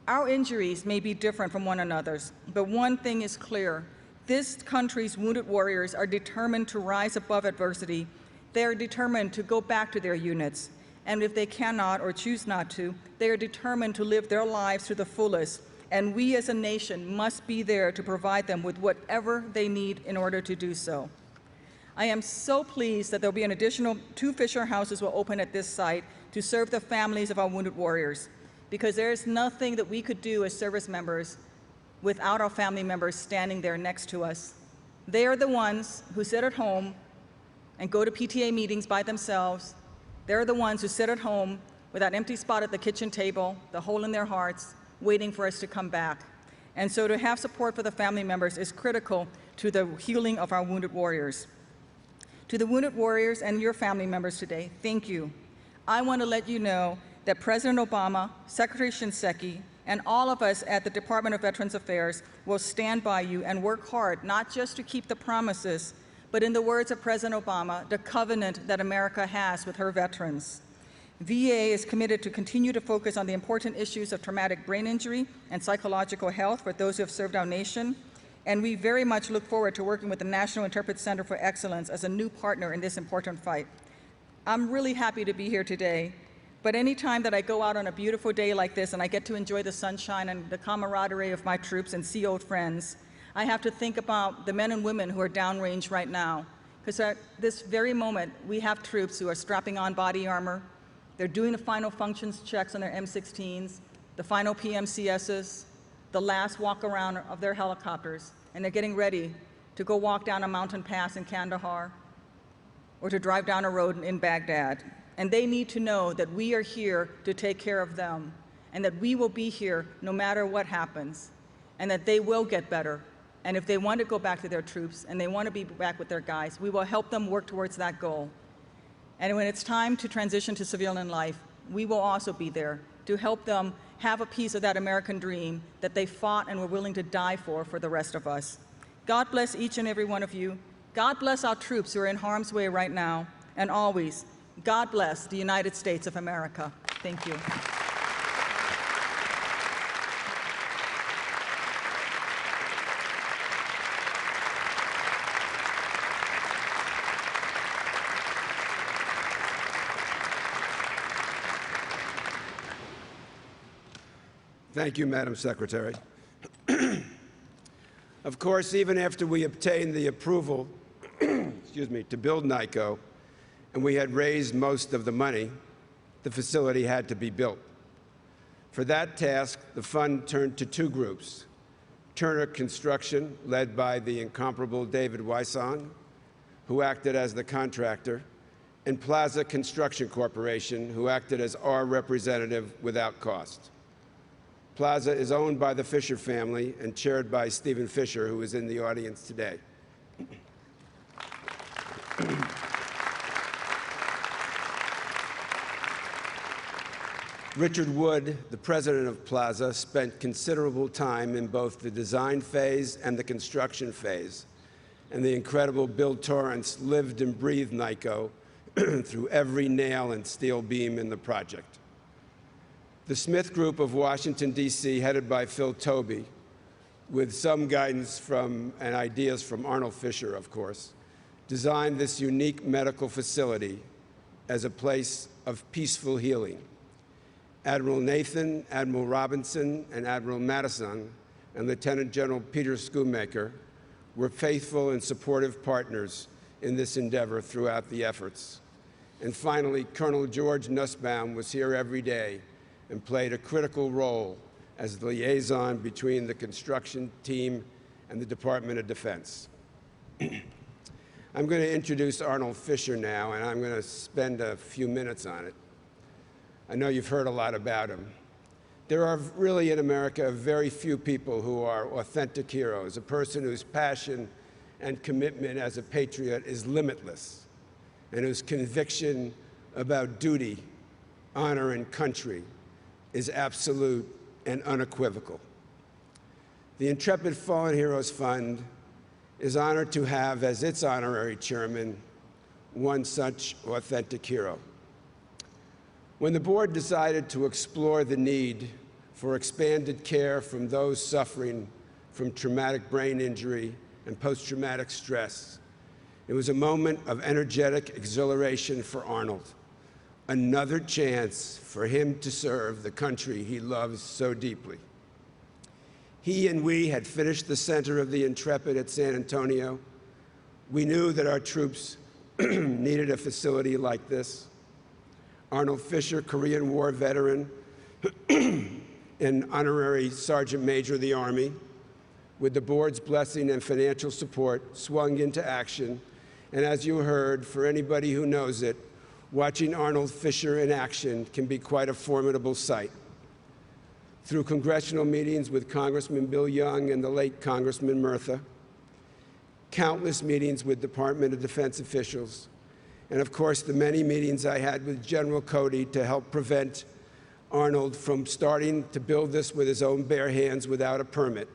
Our injuries may be different from one another's, but one thing is clear. This country's wounded warriors are determined to rise above adversity. They are determined to go back to their units, and if they cannot or choose not to, they are determined to live their lives to the fullest, and we as a nation must be there to provide them with whatever they need in order to do so. I am so pleased that there will be an additional 2 Fisher houses will open at this site to serve the families of our wounded warriors, because there is nothing that we could do as service members without our family members standing there next to us. They are the ones who sit at home and go to PTA meetings by themselves. They're the ones who sit at home with that empty spot at the kitchen table, the hole in their hearts, waiting for us to come back. And so to have support for the family members is critical to the healing of our wounded warriors. To the wounded warriors and your family members today, thank you. I want to let you know that President Obama, Secretary Shinseki, and all of us at the Department of Veterans Affairs will stand by you and work hard, not just to keep the promises, but in the words of President Obama, the covenant that America has with her veterans. VA is committed to continue to focus on the important issues of traumatic brain injury and psychological health for those who have served our nation, and we very much look forward to working with the National Intrepid Center for Excellence as a new partner in this important fight. I'm really happy to be here today, but any time that I go out on a beautiful day like this and I get to enjoy the sunshine and the camaraderie of my troops and see old friends, I have to think about the men and women who are downrange right now, because at this very moment, we have troops who are strapping on body armor. They're doing the final functions checks on their M16s, the final PMCSs, the last walk around of their helicopters, and they're getting ready to go walk down a mountain pass in Kandahar or to drive down a road in Baghdad. And they need to know that we are here to take care of them. and that we will be here no matter what happens, and that they will get better. And if they want to go back to their troops and they want to be back with their guys, we will help them work towards that goal. And when it's time to transition to civilian life, we will also be there to help them have a piece of that American dream that they fought and were willing to die for the rest of us. God bless each and every one of you. God bless our troops who are in harm's way right now. And always, God bless the United States of America. Thank you. Thank you, Madam Secretary. Of course, even after we obtained the approval to build NICoE, and we had raised most of the money, the facility had to be built. For that task, the fund turned to two groups: Turner Construction, led by the incomparable David Wison, who acted as the contractor, and Plaza Construction Corporation, who acted as our representative without cost. Plaza is owned by the Fisher family and chaired by Stephen Fisher, who is in the audience today. Richard Wood, the president of Plaza, spent considerable time in both the design phase and the construction phase, and the incredible Bill Torrance lived and breathed NICoE through every nail and steel beam in the project. The Smith Group of Washington, D.C., headed by Phil Tobey, with some guidance from and ideas from Arnold Fisher, of course, designed this unique medical facility as a place of peaceful healing. Admiral Nathan, Admiral Robinson, and Admiral Madison, and Lieutenant General Peter Schoonmaker were faithful and supportive partners in this endeavor throughout the efforts. And finally, Colonel George Nussbaum was here every day and played a critical role as the liaison between the construction team and the Department of Defense. I'm going to introduce Arnold Fisher now, and I'm going to spend a few minutes on it. I know you've heard a lot about him. There are really in America very few people who are authentic heroes, a person whose passion and commitment as a patriot is limitless, and whose conviction about duty, honor, and country is absolute and unequivocal. The Intrepid Fallen Heroes Fund is honored to have as its honorary chairman one such authentic hero. When the board decided to explore the need for expanded care from those suffering from traumatic brain injury and post-traumatic stress, it was a moment of energetic exhilaration for Arnold. Another chance for him to serve the country he loves so deeply. He and we had finished the center of the Intrepid at San Antonio. We knew that our troops needed a facility like this. Arnold Fisher, Korean War veteran and honorary Sergeant Major of the Army, with the board's blessing and financial support, swung into action. And as you heard, for anybody who knows it, watching Arnold Fisher in action can be quite a formidable sight. Through congressional meetings with Congressman Bill Young and the late Congressman Murtha, countless meetings with Department of Defense officials, and of course the many meetings I had with General Cody to help prevent Arnold from starting to build this with his own bare hands without a permit.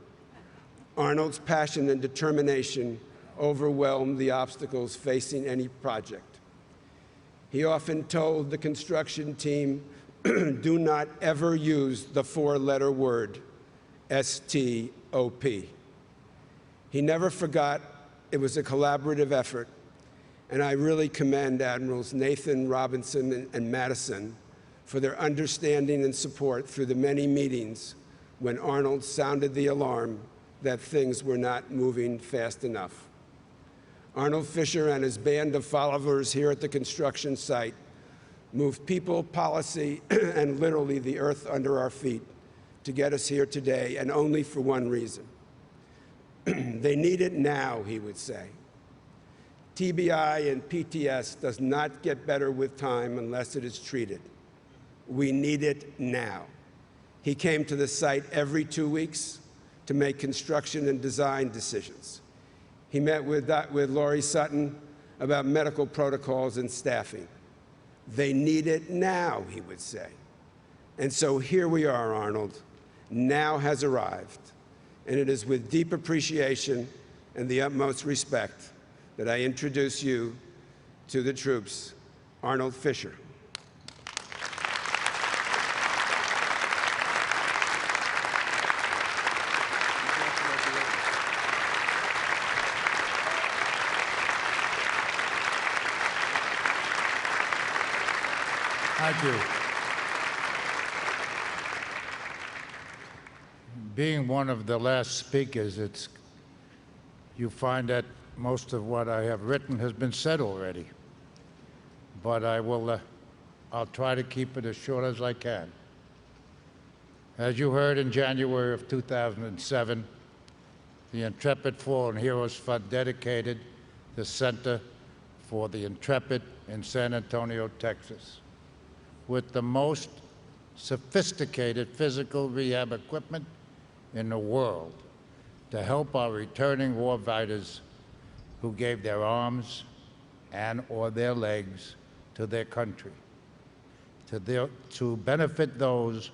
Arnold's passion and determination overwhelmed the obstacles facing any project. He often told the construction team, do not ever use the four-letter word, S-T-O-P. He never forgot it was a collaborative effort, and I really commend Admirals Nathan, Robinson, and Madison for their understanding and support through the many meetings when Arnold sounded the alarm that things were not moving fast enough. Arnold Fisher and his band of followers here at the construction site moved people, policy, and literally the earth under our feet to get us here today, and only for one reason. They need it now, he would say. TBI and PTS does not get better with time unless it is treated. We need it now. He came to the site every 2 weeks to make construction and design decisions. He met with Laurie Sutton about medical protocols and staffing. They need it now, he would say. And so here we are, Arnold. Now has arrived. And it is with deep appreciation and the utmost respect that I introduce you to the troops, Arnold Fisher. Thank you. Being one of the last speakers, you find that most of what I have written has been said already. But I'll try to keep it as short as I can. As you heard, in January of 2007, the Intrepid Fallen Heroes Fund dedicated the Center for the Intrepid in San Antonio, Texas, with the most sophisticated physical rehab equipment in the world to help our returning war fighters who gave their arms and/or their legs to their country, to benefit those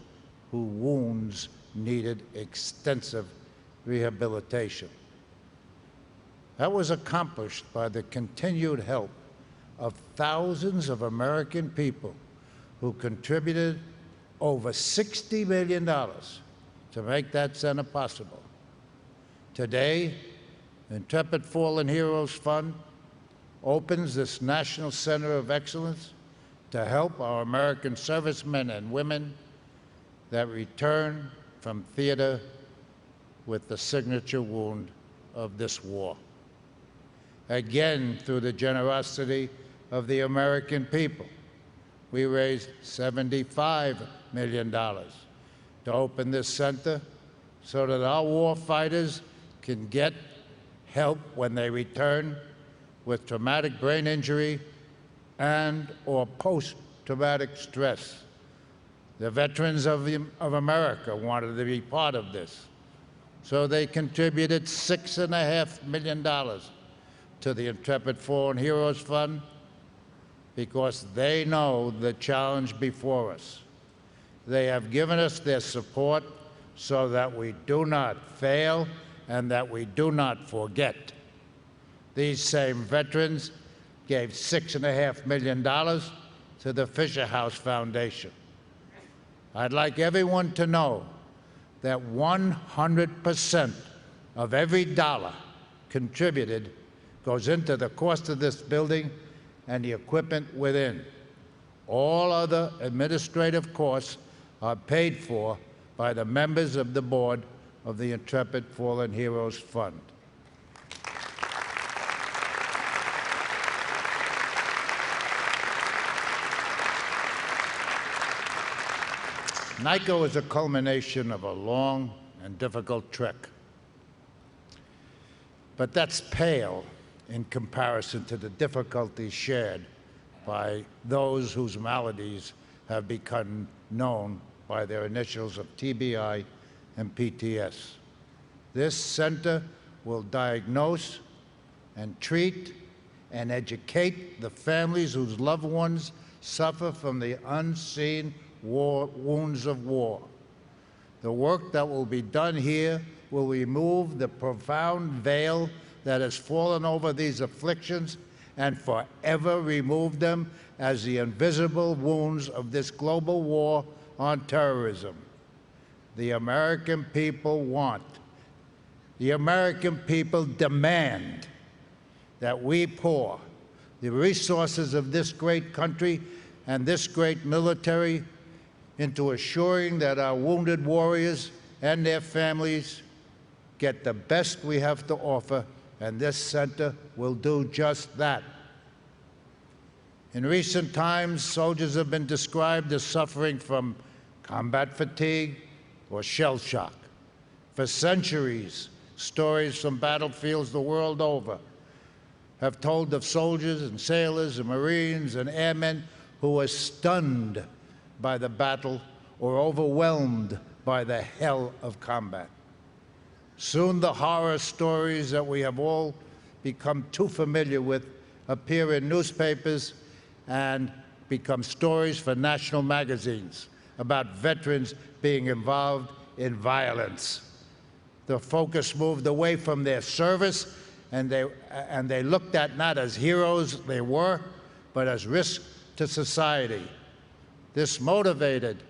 whose wounds needed extensive rehabilitation. That was accomplished by the continued help of thousands of American people who contributed over $60 million to make that center possible. Today, the Intrepid Fallen Heroes Fund opens this National Center of Excellence to help our American servicemen and women that return from theater with the signature wound of this war. Again, through the generosity of the American people, we raised $75 million to open this center so that our war fighters can get help when they return with traumatic brain injury and/or post-traumatic stress. The veterans of America wanted to be part of this, so they contributed $6.5 million to the Intrepid Fallen Heroes Fund because they know the challenge before us. They have given us their support so that we do not fail and that we do not forget. These same veterans gave $6.5 million to the Fisher House Foundation. I'd like everyone to know that 100% of every dollar contributed goes into the cost of this building and the equipment within. All other administrative costs are paid for by the members of the board of the Intrepid Fallen Heroes Fund. NICoE is a culmination of a long and difficult trek. But that's pale in comparison to the difficulties shared by those whose maladies have become known by their initials of TBI and PTS. This center will diagnose and treat and educate the families whose loved ones suffer from the unseen wounds of war. The work that will be done here will remove the profound veil that has fallen over these afflictions and forever remove them as the invisible wounds of this global war on terrorism. The American people want, the American people demand that we pour the resources of this great country and this great military into assuring that our wounded warriors and their families get the best we have to offer, and this center will do just that. In recent times, soldiers have been described as suffering from combat fatigue or shell shock. For centuries, stories from battlefields the world over have told of soldiers and sailors and Marines and airmen who were stunned by the battle or overwhelmed by the hell of combat. Soon the horror stories that we have all become too familiar with appear in newspapers and become stories for national magazines about veterans being involved in violence. The focus moved away from their service, and they looked at not as heroes they were, but as risks to society. This motivated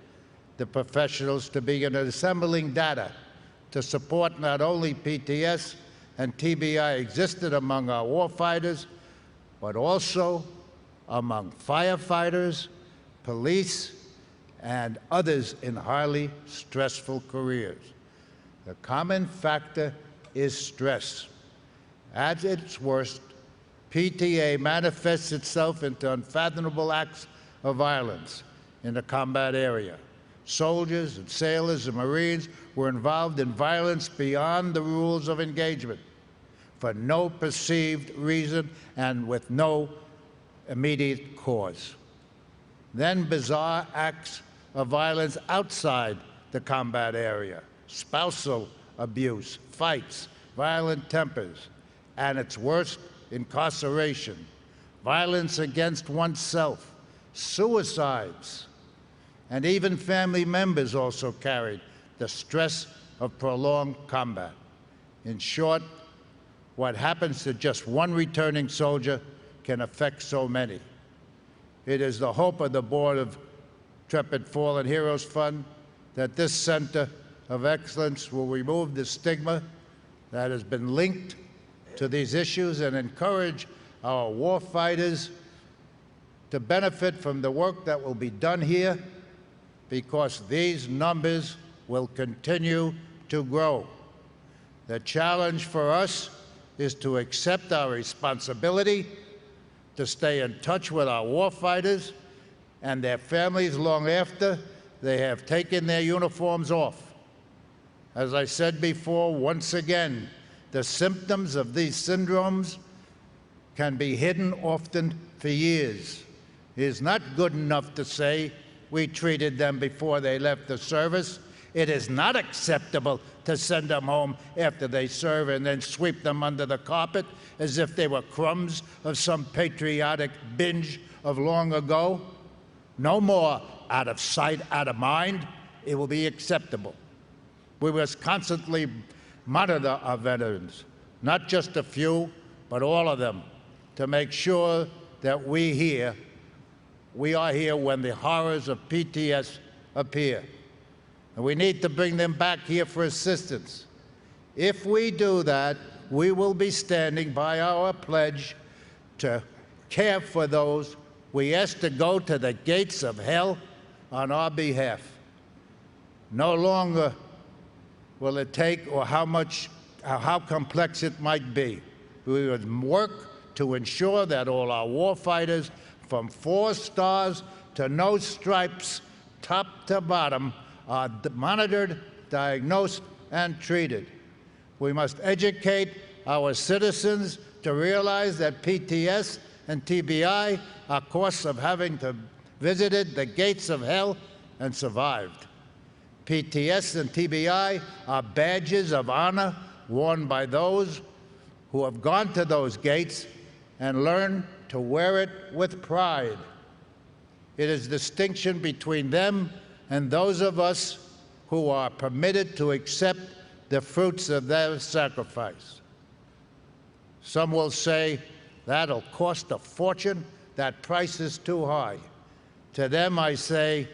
the professionals to begin assembling data to support not only PTS and TBI existed among our warfighters, but also among firefighters, police, and others in highly stressful careers. The common factor is stress. At its worst, PTA manifests itself into unfathomable acts of violence in the combat area. Soldiers and sailors and Marines were involved in violence beyond the rules of engagement for no perceived reason and with no immediate cause. Then bizarre acts of violence outside the combat area, spousal abuse, fights, violent tempers, and its worst, incarceration, violence against oneself, suicides, and even family members also carried the stress of prolonged combat. In short, what happens to just one returning soldier can affect so many. It is the hope of the Board of Intrepid Fallen Heroes Fund that this Center of Excellence will remove the stigma that has been linked to these issues and encourage our warfighters to benefit from the work that will be done here, because these numbers will continue to grow. The challenge for us is to accept our responsibility to stay in touch with our warfighters and their families long after they have taken their uniforms off. As I said before, once again, the symptoms of these syndromes can be hidden often for years. It is not good enough to say we treated them before they left the service. It is not acceptable to send them home after they serve and then sweep them under the carpet as if they were crumbs of some patriotic binge of long ago. No more out of sight, out of mind. It will be acceptable. We must constantly monitor our veterans, not just a few, but all of them, to make sure that we are here when the horrors of PTS appear. And we need to bring them back here for assistance. If we do that, we will be standing by our pledge to care for those we ask to go to the gates of hell on our behalf. No longer will it take, or how complex it might be. We would work to ensure that all our warfighters, from 4 stars to no stripes, top to bottom, are monitored, diagnosed, and treated. We must educate our citizens to realize that PTS and TBI are costs of having visited the gates of hell and survived. PTS and TBI are badges of honor worn by those who have gone to those gates and learned to wear it with pride. It is distinction between them and those of us who are permitted to accept the fruits of their sacrifice. Some will say, that'll cost a fortune, that price is too high. To them I say,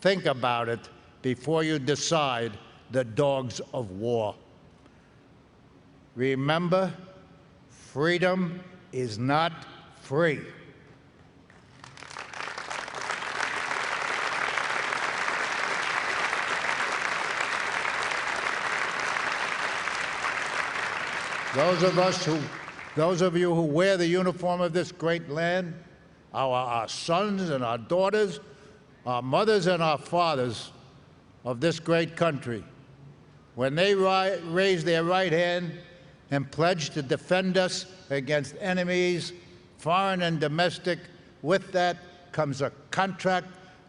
think about it before you decide the dogs of war. Remember, freedom is not free. Those of you who wear the uniform of this great land, our sons and our daughters, our mothers and our fathers of this great country, when they raise their right hand and pledge to defend us against enemies, foreign and domestic, with that comes a contract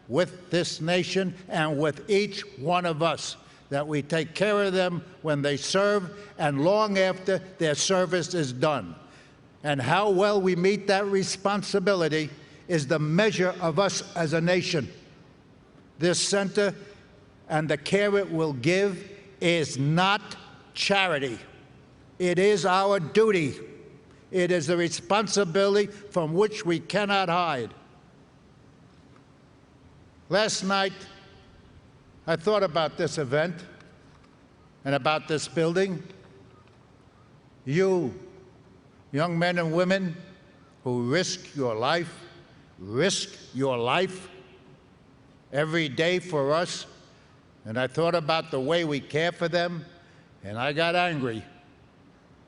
with this nation and with each one of us that we take care of them when they serve and long after their service is done. And how well we meet that responsibility is the measure of us as a nation. This center and the care it will give is not charity. It is our duty. It is a responsibility from which we cannot hide. Last night, I thought about this event and about this building. You, young men and women who risk your life every day for us. And I thought about the way we care for them, and I got angry.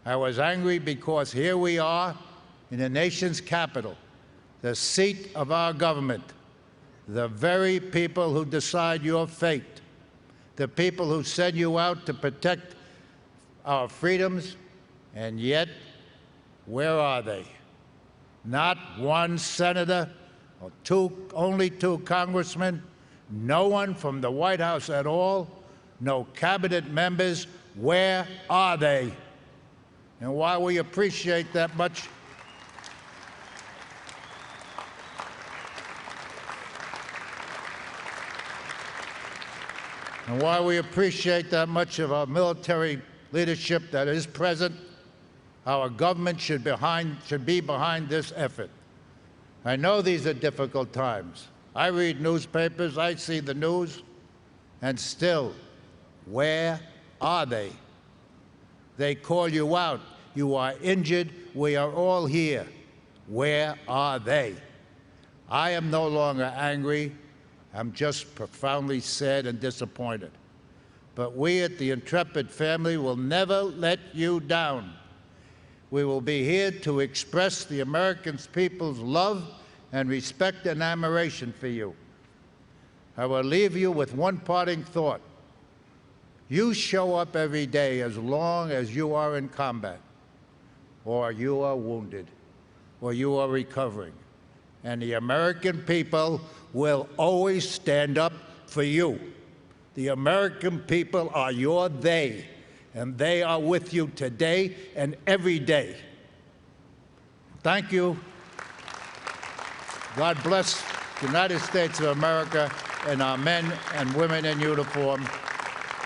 I was angry because here we are in the nation's capital, the seat of our government, the very people who decide your fate, the people who send you out to protect our freedoms, and yet, where are they? Not one senator, or only two congressmen, no one from the White House at all, no cabinet members. Where are they? And while we appreciate that much, of our military leadership that is present, our government should be behind this effort. I know these are difficult times. I read newspapers, I see the news, and still, where are they? They call you out. You are injured. We are all here. Where are they? I am no longer angry. I'm just profoundly sad and disappointed. But we at the Intrepid family will never let you down. We will be here to express the American people's love and respect and admiration for you. I will leave you with one parting thought. You show up every day as long as you are in combat, or you are wounded, or you are recovering. And the American people will always stand up for you. The American people are your they, and they are with you today and every day. Thank you. God bless the United States of America and our men and women in uniform.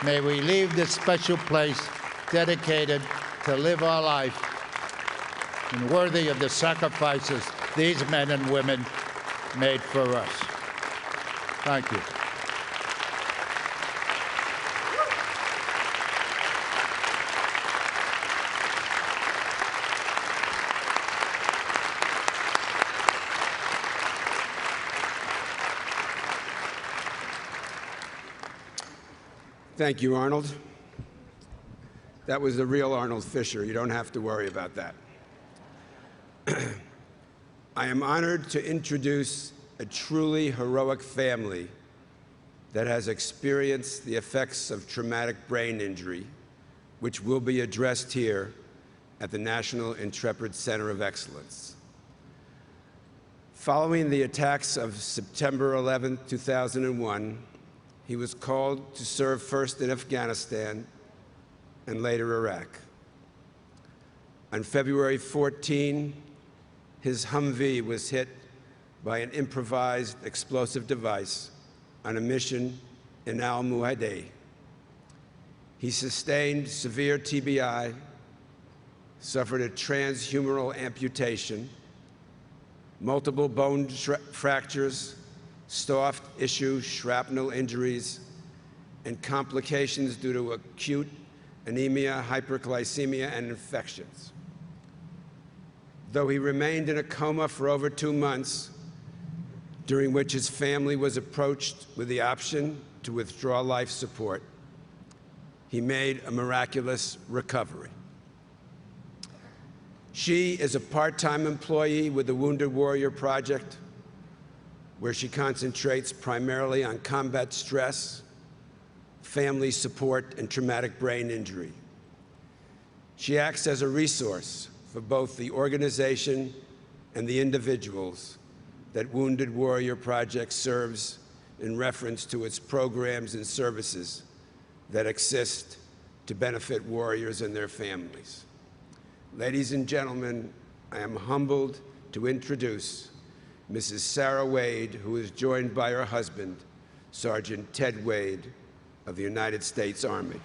May we leave this special place dedicated to live our life and worthy of the sacrifices these men and women made for us. Thank you. Thank you, Arnold. That was the real Arnold Fisher. You don't have to worry about that. I am honored to introduce a truly heroic family that has experienced the effects of traumatic brain injury, which will be addressed here at the National Intrepid Center of Excellence. Following the attacks of September 11, 2001, he was called to serve first in Afghanistan and later Iraq. On February 14, his Humvee was hit by an improvised explosive device on a mission in al-Muhaydeh. He sustained severe TBI, suffered a transhumeral amputation, multiple bone fractures, soft tissue shrapnel injuries, and complications due to acute anemia, hyperglycemia, and infections. Though he remained in a coma for over 2 months, during which his family was approached with the option to withdraw life support, he made a miraculous recovery. She is a part-time employee with the Wounded Warrior Project, where she concentrates primarily on combat stress, family support, and traumatic brain injury. She acts as a resource for both the organization and the individuals that Wounded Warrior Project serves in reference to its programs and services that exist to benefit warriors and their families. Ladies and gentlemen, I am humbled to introduce Mrs. Sarah Wade, who is joined by her husband, Sergeant Ted Wade of the United States Army.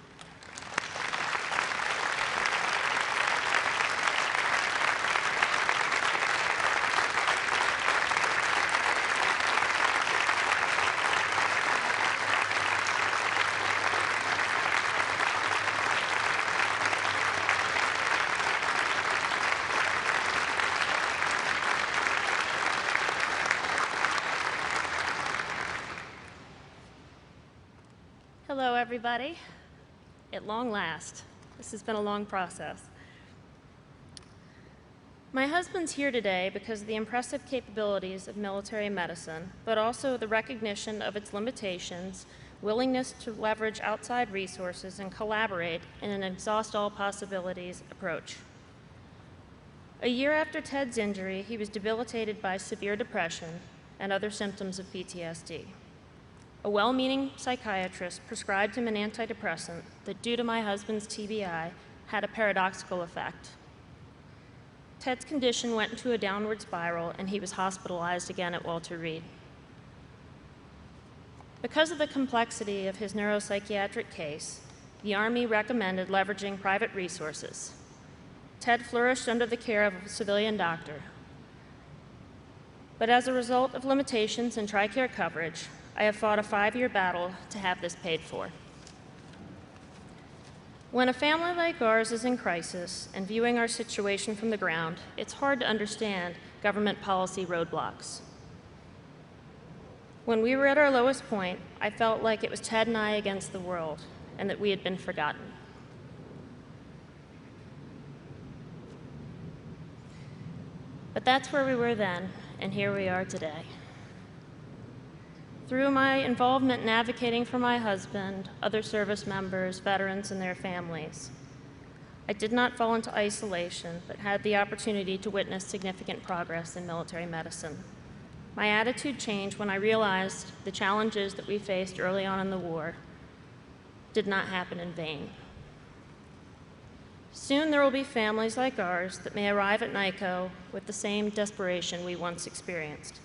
Hello, everybody. At long last. This has been a long process. My husband's here today because of the impressive capabilities of military medicine, but also the recognition of its limitations, willingness to leverage outside resources and collaborate in an exhaust all possibilities approach. A year after Ted's injury, he was debilitated by severe depression and other symptoms of PTSD. A well-meaning psychiatrist prescribed him an antidepressant that, due to my husband's TBI, had a paradoxical effect. Ted's condition went into a downward spiral, and he was hospitalized again at Walter Reed. Because of the complexity of his neuropsychiatric case, the Army recommended leveraging private resources. Ted flourished under the care of a civilian doctor. But as a result of limitations in TRICARE coverage, I have fought a 5-year battle to have this paid for. When a family like ours is in crisis and viewing our situation from the ground, it's hard to understand government policy roadblocks. When we were at our lowest point, I felt like it was Ted and I against the world, and that we had been forgotten. But that's where we were then, and here we are today. Through my involvement in advocating for my husband, other service members, veterans, and their families, I did not fall into isolation, but had the opportunity to witness significant progress in military medicine. My attitude changed when I realized the challenges that we faced early on in the war did not happen in vain. Soon there will be families like ours that may arrive at NICoE with the same desperation we once experienced.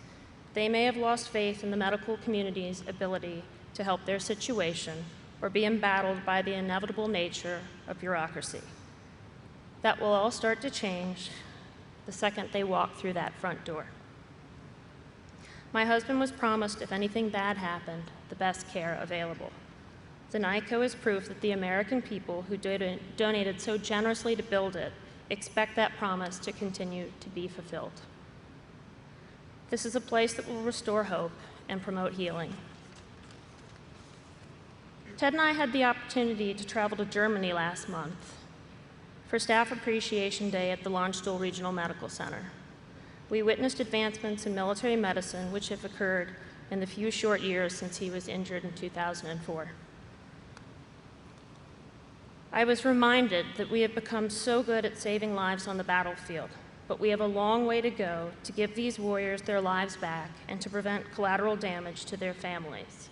They may have lost faith in the medical community's ability to help their situation or be embattled by the inevitable nature of bureaucracy. That will all start to change the second they walk through that front door. My husband was promised, if anything bad happened, the best care available. The NICoE is proof that the American people who donated so generously to build it expect that promise to continue to be fulfilled. This is a place that will restore hope and promote healing. Ted and I had the opportunity to travel to Germany last month for Staff Appreciation Day at the Landstuhl Regional Medical Center. We witnessed advancements in military medicine which have occurred in the few short years since he was injured in 2004. I was reminded that we have become so good at saving lives on the battlefield, but we have a long way to go to give these warriors their lives back and to prevent collateral damage to their families.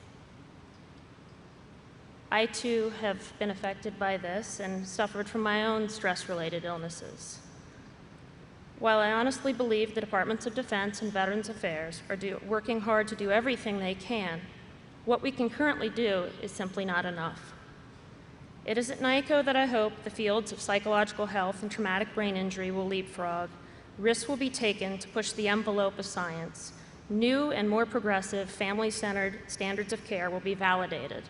I, too, have been affected by this and suffered from my own stress-related illnesses. While I honestly believe the Departments of Defense and Veterans Affairs are working hard to do everything they can, what we can currently do is simply not enough. It is at NICoE that I hope the fields of psychological health and traumatic brain injury will leapfrog. Risks will be taken to push the envelope of science. New and more progressive, family-centered standards of care will be validated.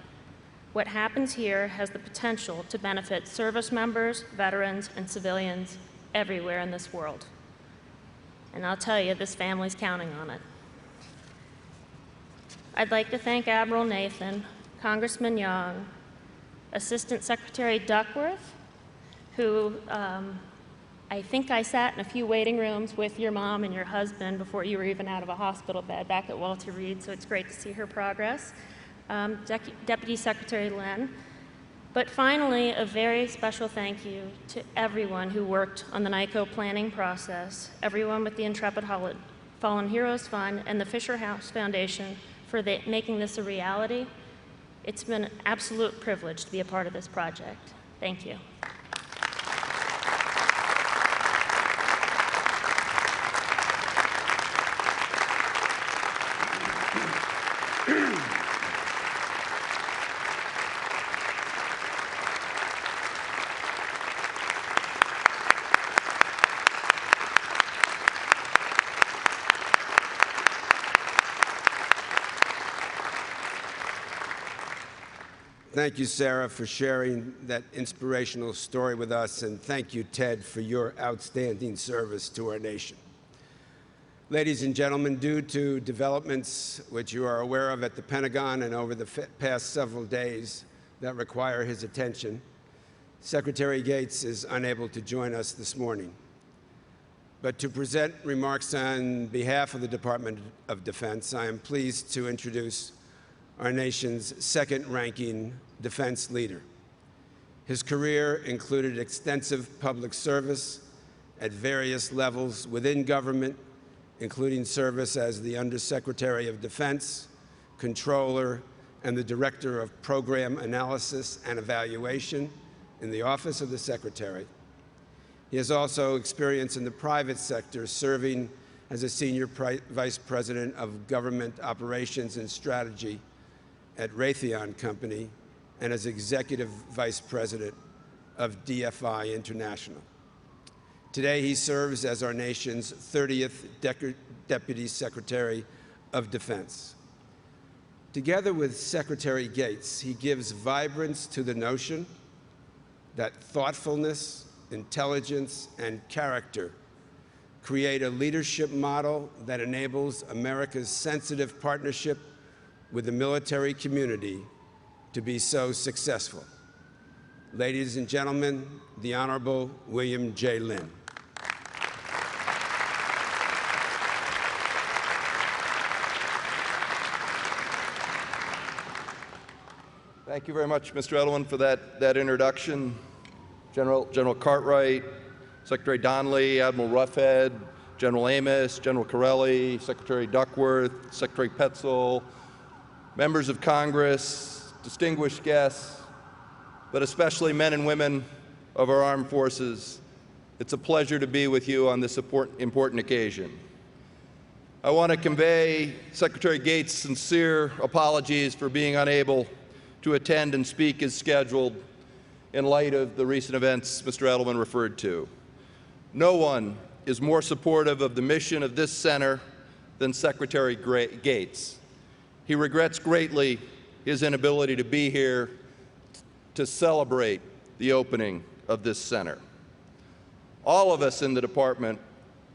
What happens here has the potential to benefit service members, veterans, and civilians everywhere in this world. And I'll tell you, this family's counting on it. I'd like to thank Admiral Nathan, Congressman Young, Assistant Secretary Duckworth, who I think I sat in a few waiting rooms with your mom and your husband before you were even out of a hospital bed back at Walter Reed, so it's great to see her progress. Deputy Secretary Len. But finally, a very special thank you to everyone who worked on the NICoE planning process, everyone with the Intrepid Fallen Heroes Fund and the Fisher House Foundation for making this a reality. It's been an absolute privilege to be a part of this project. Thank you. Thank you, Sarah, for sharing that inspirational story with us, and thank you, Ted, for your outstanding service to our nation. Ladies and gentlemen, due to developments which you are aware of at the Pentagon and over the past several days that require his attention, Secretary Gates is unable to join us this morning. But to present remarks on behalf of the Department of Defense, I am pleased to introduce our nation's second-ranking defense leader. His career included extensive public service at various levels within government, including service as the Undersecretary of Defense, Controller, and the Director of Program Analysis and Evaluation in the Office of the Secretary. He has also experience in the private sector, serving as a Senior Vice President of Government Operations and Strategy at Raytheon Company and as Executive Vice President of DFI International. Today, he serves as our nation's 30th Deputy Secretary of Defense. Together with Secretary Gates, he gives vibrance to the notion that thoughtfulness, intelligence, and character create a leadership model that enables America's sensitive partnership with the military community to be so successful. Ladies and gentlemen, the Honorable William J. Lynn. Thank you very much, Mr. Edelman, for that introduction. General Cartwright, Secretary Donnelly, Admiral Roughhead, General Amos, General Corelli, Secretary Duckworth, Secretary Petzel, members of Congress, distinguished guests, but especially men and women of our armed forces, it's a pleasure to be with you on this important occasion. I want to convey Secretary Gates' sincere apologies for being unable to attend and speak as scheduled in light of the recent events Mr. Edelman referred to. No one is more supportive of the mission of this center than Secretary Gates. He regrets greatly his inability to be here to celebrate the opening of this center. All of us in the department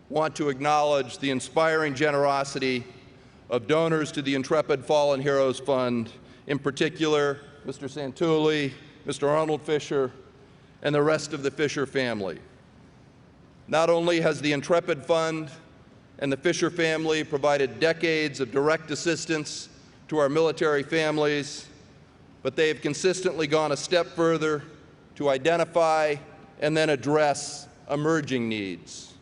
want to acknowledge the inspiring generosity of donors to the Intrepid Fallen Heroes Fund, in particular, Mr. Santulli, Mr. Arnold Fisher, and the rest of the Fisher family. Not only has the Intrepid Fund and the Fisher family provided decades of direct assistance to our military families, but they have consistently gone a step further to identify and then address emerging needs.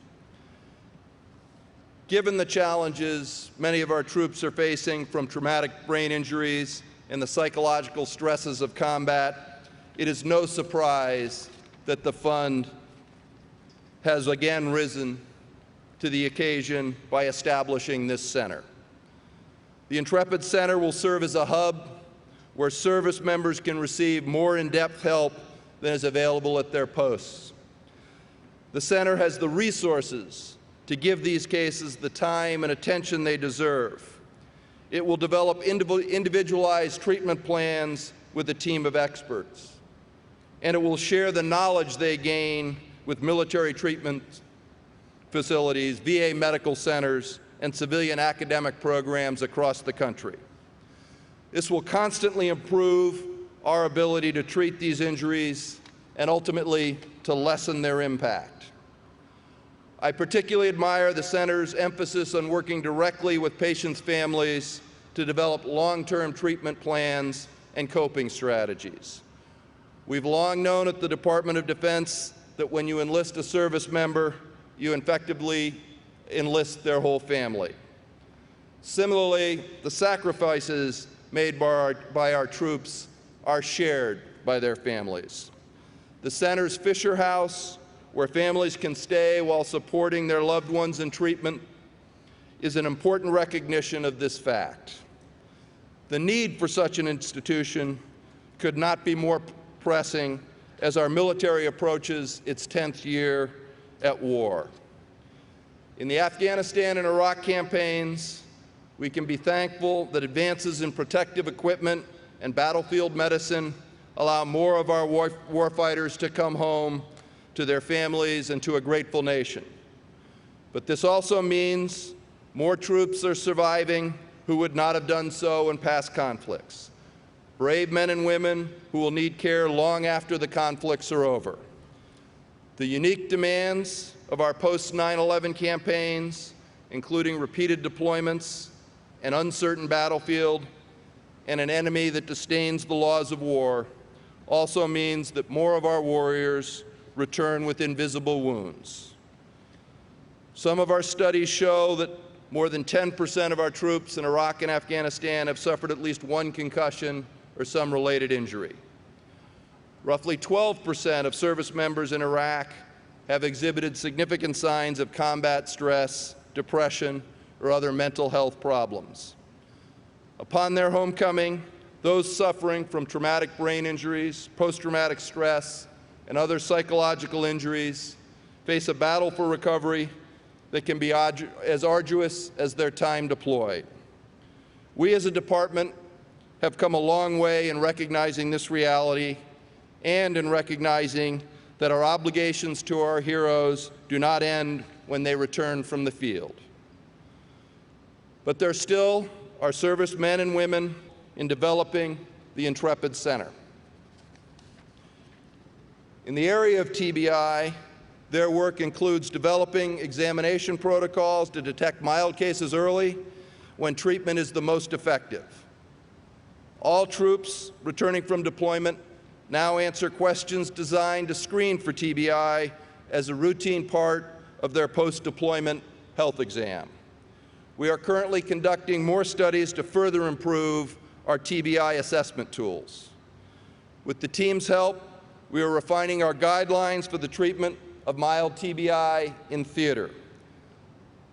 Given the challenges many of our troops are facing from traumatic brain injuries and the psychological stresses of combat, it is no surprise that the fund has again risen to the occasion by establishing this center. The Intrepid Center will serve as a hub where service members can receive more in-depth help than is available at their posts. The center has the resources to give these cases the time and attention they deserve. It will develop individualized treatment plans with a team of experts, and it will share the knowledge they gain with military treatment facilities, VA medical centers, and civilian academic programs across the country. This will constantly improve our ability to treat these injuries and ultimately to lessen their impact. I particularly admire the center's emphasis on working directly with patients' families to develop long-term treatment plans and coping strategies. We've long known at the Department of Defense that when you enlist a service member, you effectively enlist their whole family. Similarly, the sacrifices made by our troops are shared by their families. The center's Fisher House, where families can stay while supporting their loved ones in treatment, is an important recognition of this fact. The need for such an institution could not be more pressing as our military approaches its 10th year at war. In the Afghanistan and Iraq campaigns, we can be thankful that advances in protective equipment and battlefield medicine allow more of our warfighters to come home to their families and to a grateful nation. But this also means more troops are surviving who would not have done so in past conflicts. Brave men and women who will need care long after the conflicts are over. The unique demands of our post-9/11 campaigns, including repeated deployments, an uncertain battlefield, and an enemy that disdains the laws of war, also means that more of our warriors return with invisible wounds. Some of our studies show that more than 10% of our troops in Iraq and Afghanistan have suffered at least one concussion or some related injury. Roughly 12% of service members in Iraq have exhibited significant signs of combat stress, depression, or other mental health problems. Upon their homecoming, those suffering from traumatic brain injuries, post-traumatic stress, and other psychological injuries face a battle for recovery that can be as arduous as their time deployed. We as a department have come a long way in recognizing this reality and in recognizing that our obligations to our heroes do not end when they return from the field. But there still are servicemen and women in developing the Intrepid Center. In the area of TBI, their work includes developing examination protocols to detect mild cases early when treatment is the most effective. All troops returning from deployment now answer questions designed to screen for TBI as a routine part of their post-deployment health exam. We are currently conducting more studies to further improve our TBI assessment tools. With the team's help, we are refining our guidelines for the treatment of mild TBI in theater.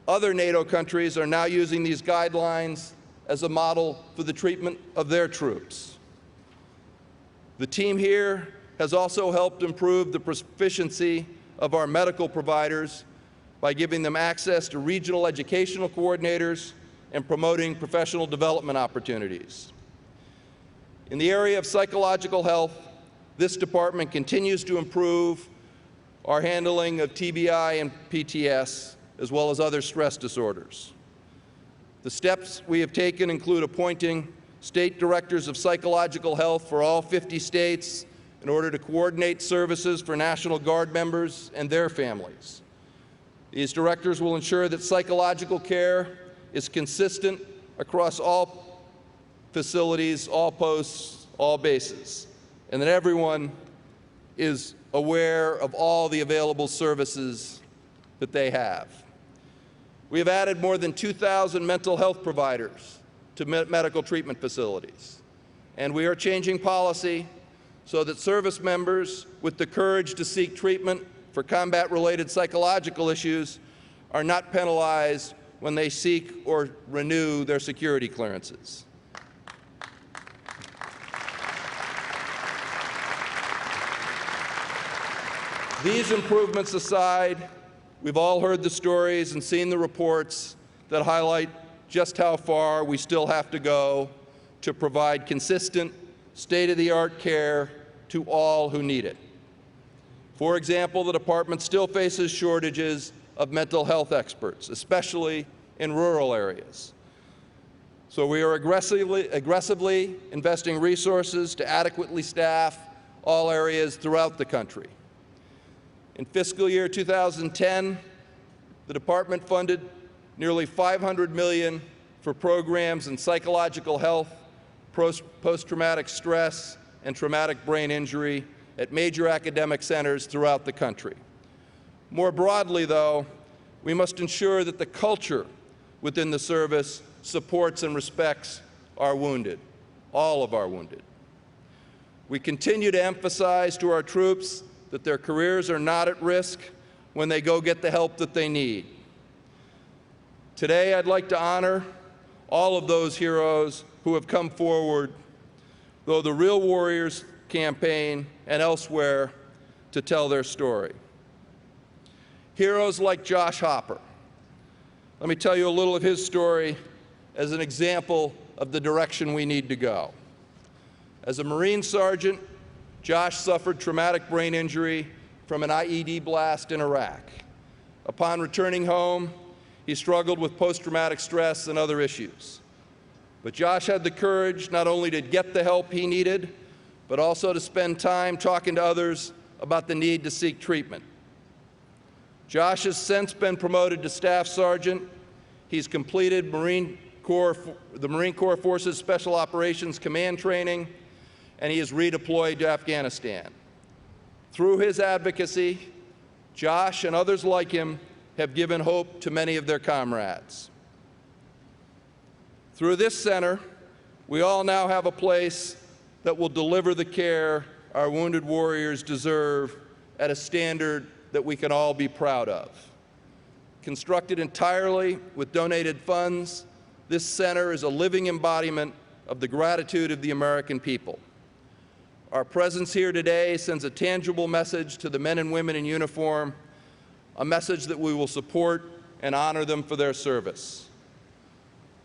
Other NATO countries are now using these guidelines as a model for the treatment of their troops. The team here has also helped improve the proficiency of our medical providers by giving them access to regional educational coordinators and promoting professional development opportunities. In the area of psychological health, this department continues to improve our handling of TBI and PTS, as well as other stress disorders. The steps we have taken include appointing state directors of psychological health for all 50 states in order to coordinate services for National Guard members and their families. These directors will ensure that psychological care is consistent across all facilities, all posts, all bases, and that everyone is aware of all the available services that they have. We have added more than 2,000 mental health providers to medical treatment facilities, and we are changing policy so that service members with the courage to seek treatment for combat-related psychological issues are not penalized when they seek or renew their security clearances. These improvements aside, we've all heard the stories and seen the reports that highlight just how far we still have to go to provide consistent, state-of-the-art care to all who need it. For example, the department still faces shortages of mental health experts, especially in rural areas. So we are aggressively investing resources to adequately staff all areas throughout the country. In fiscal year 2010, the department funded nearly $500 million for programs in psychological health, post-traumatic stress, and traumatic brain injury at major academic centers throughout the country. More broadly, though, we must ensure that the culture within the service supports and respects our wounded. all of our wounded. We continue to emphasize to our troops that their careers are not at risk when they go get the help that they need. Today, I'd like to honor all of those heroes who have come forward, though the Real Warriors campaign and elsewhere, to tell their story. Heroes like Josh Hopper. Let me tell you a little of his story as an example of the direction we need to go. As a Marine sergeant, Josh suffered traumatic brain injury from an IED blast in Iraq. Upon returning home, he struggled with post-traumatic stress and other issues. But Josh had the courage not only to get the help he needed, but also to spend time talking to others about the need to seek treatment. Josh has since been promoted to Staff Sergeant. He's completed the Marine Corps Forces Special Operations Command training, and he is redeployed to Afghanistan. Through his advocacy, Josh and others like him have given hope to many of their comrades. Through this center, we all now have a place that will deliver the care our wounded warriors deserve at a standard that we can all be proud of. Constructed entirely with donated funds, this center is a living embodiment of the gratitude of the American people. Our presence here today sends a tangible message to the men and women in uniform, a message that we will support and honor them for their service.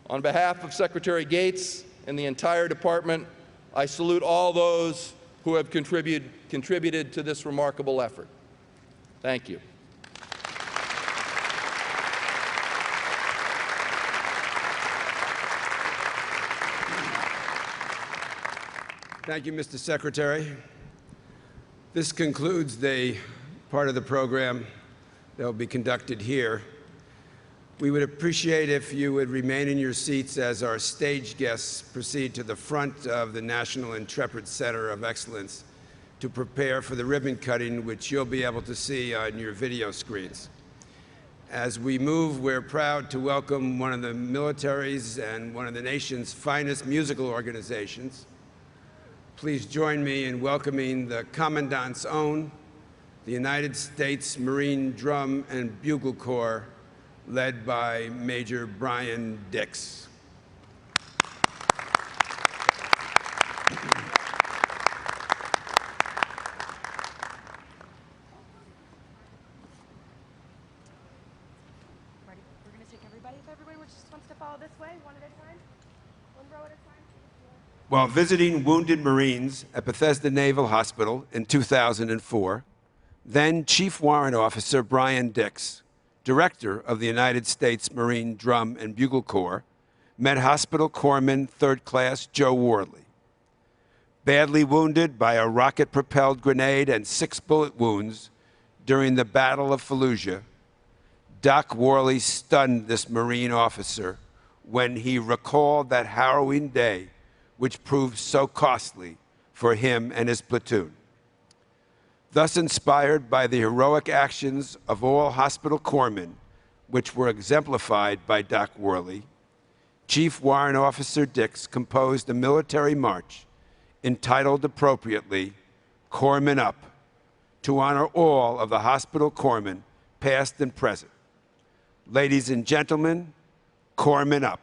On behalf of Secretary Gates and the entire department, I salute all those who have contributed to this remarkable effort. Thank you. Thank you, Mr. Secretary. This concludes the part of the program that will be conducted here. We would appreciate if you would remain in your seats as our stage guests proceed to the front of the National Intrepid Center of Excellence to prepare for the ribbon cutting, which you'll be able to see on your video screens. As we move, we're proud to welcome one of the military's and one of the nation's finest musical organizations. Please join me in welcoming the Commandant's Own, the United States Marine Drum and Bugle Corps, led by Major Brian Dix. Ready? We're going to take everybody. If everybody just wants to follow this way, one at a time, one row at a time. While visiting wounded Marines at Bethesda Naval Hospital in 2004, then Chief Warrant Officer Brian Dix, Director of the United States Marine Drum and Bugle Corps, met Hospital Corpsman 3rd Class Joe Worley. Badly wounded by a rocket-propelled grenade and 6 bullet wounds during the Battle of Fallujah, Doc Worley stunned this Marine officer when he recalled that harrowing day which proved so costly for him and his platoon. Thus inspired by the heroic actions of all hospital corpsmen, which were exemplified by Doc Worley, Chief Warrant Officer Dix composed a military march entitled appropriately, Corpsmen Up, to honor all of the hospital corpsmen, past and present. Ladies and gentlemen, Corpsmen Up.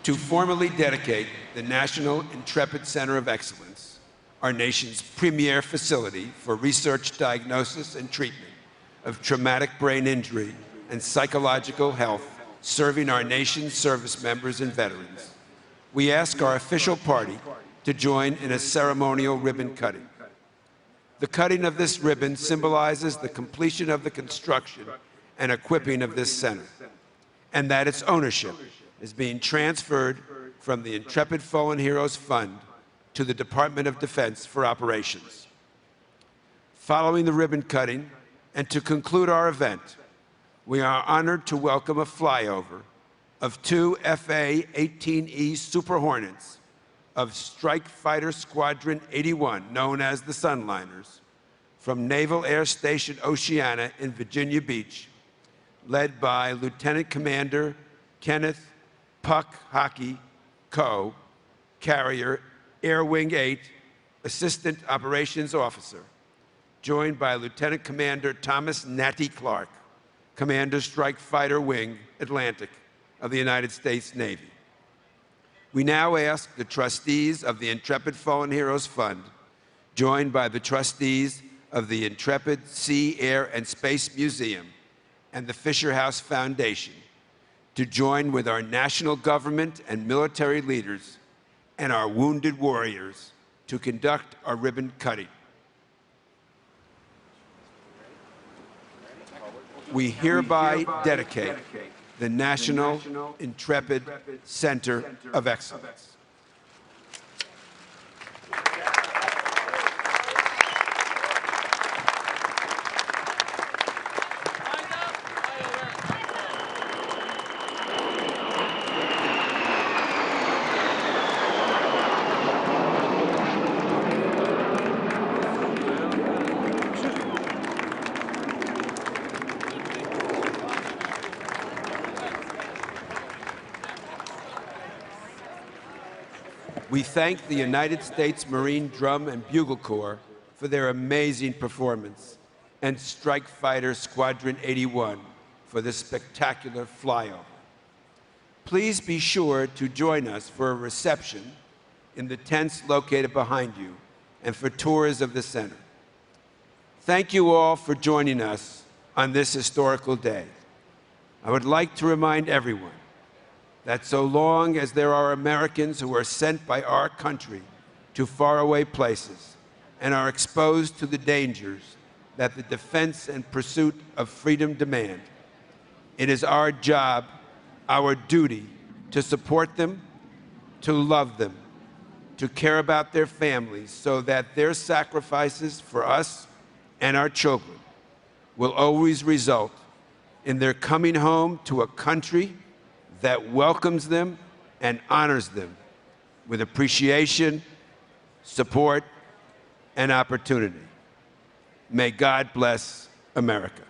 to formally dedicate the National Intrepid Center of Excellence, our nation's premier facility for research, diagnosis, and treatment of traumatic brain injury and psychological health, serving our nation's service members and veterans. We ask our official party to join in a ceremonial ribbon cutting. The cutting of this ribbon symbolizes the completion of the construction and equipping of this center, and that its ownership is being transferred from the Intrepid Fallen Heroes Fund to the Department of Defense for operations. Following the ribbon cutting, and to conclude our event, we are honored to welcome a flyover of 2 FA-18E Super Hornets of Strike Fighter Squadron 81, known as the Sunliners, from Naval Air Station Oceana in Virginia Beach, led by Lieutenant Commander Kenneth Puck Hockey Coe, Carrier, Air Wing 8, Assistant Operations Officer, joined by Lieutenant Commander Thomas Natty Clark, Commander Strike Fighter Wing, Atlantic, of the United States Navy. We now ask the trustees of the Intrepid Fallen Heroes Fund, joined by the trustees of the Intrepid Sea, Air, and Space Museum and the Fisher House Foundation, to join with our national government and military leaders and our wounded warriors to conduct our ribbon cutting. We hereby dedicate the National Intrepid Center of Excellence. We thank the United States Marine Drum and Bugle Corps for their amazing performance, and Strike Fighter Squadron 81 for this spectacular flyover. Please be sure to join us for a reception in the tents located behind you and for tours of the center. Thank you all for joining us on this historical day. I would like to remind everyone that so long as there are Americans who are sent by our country to faraway places and are exposed to the dangers that the defense and pursuit of freedom demand, it is our job, our duty, to support them, to love them, to care about their families so that their sacrifices for us and our children will always result in their coming home to a country that welcomes them and honors them with appreciation, support, and opportunity. May God bless America.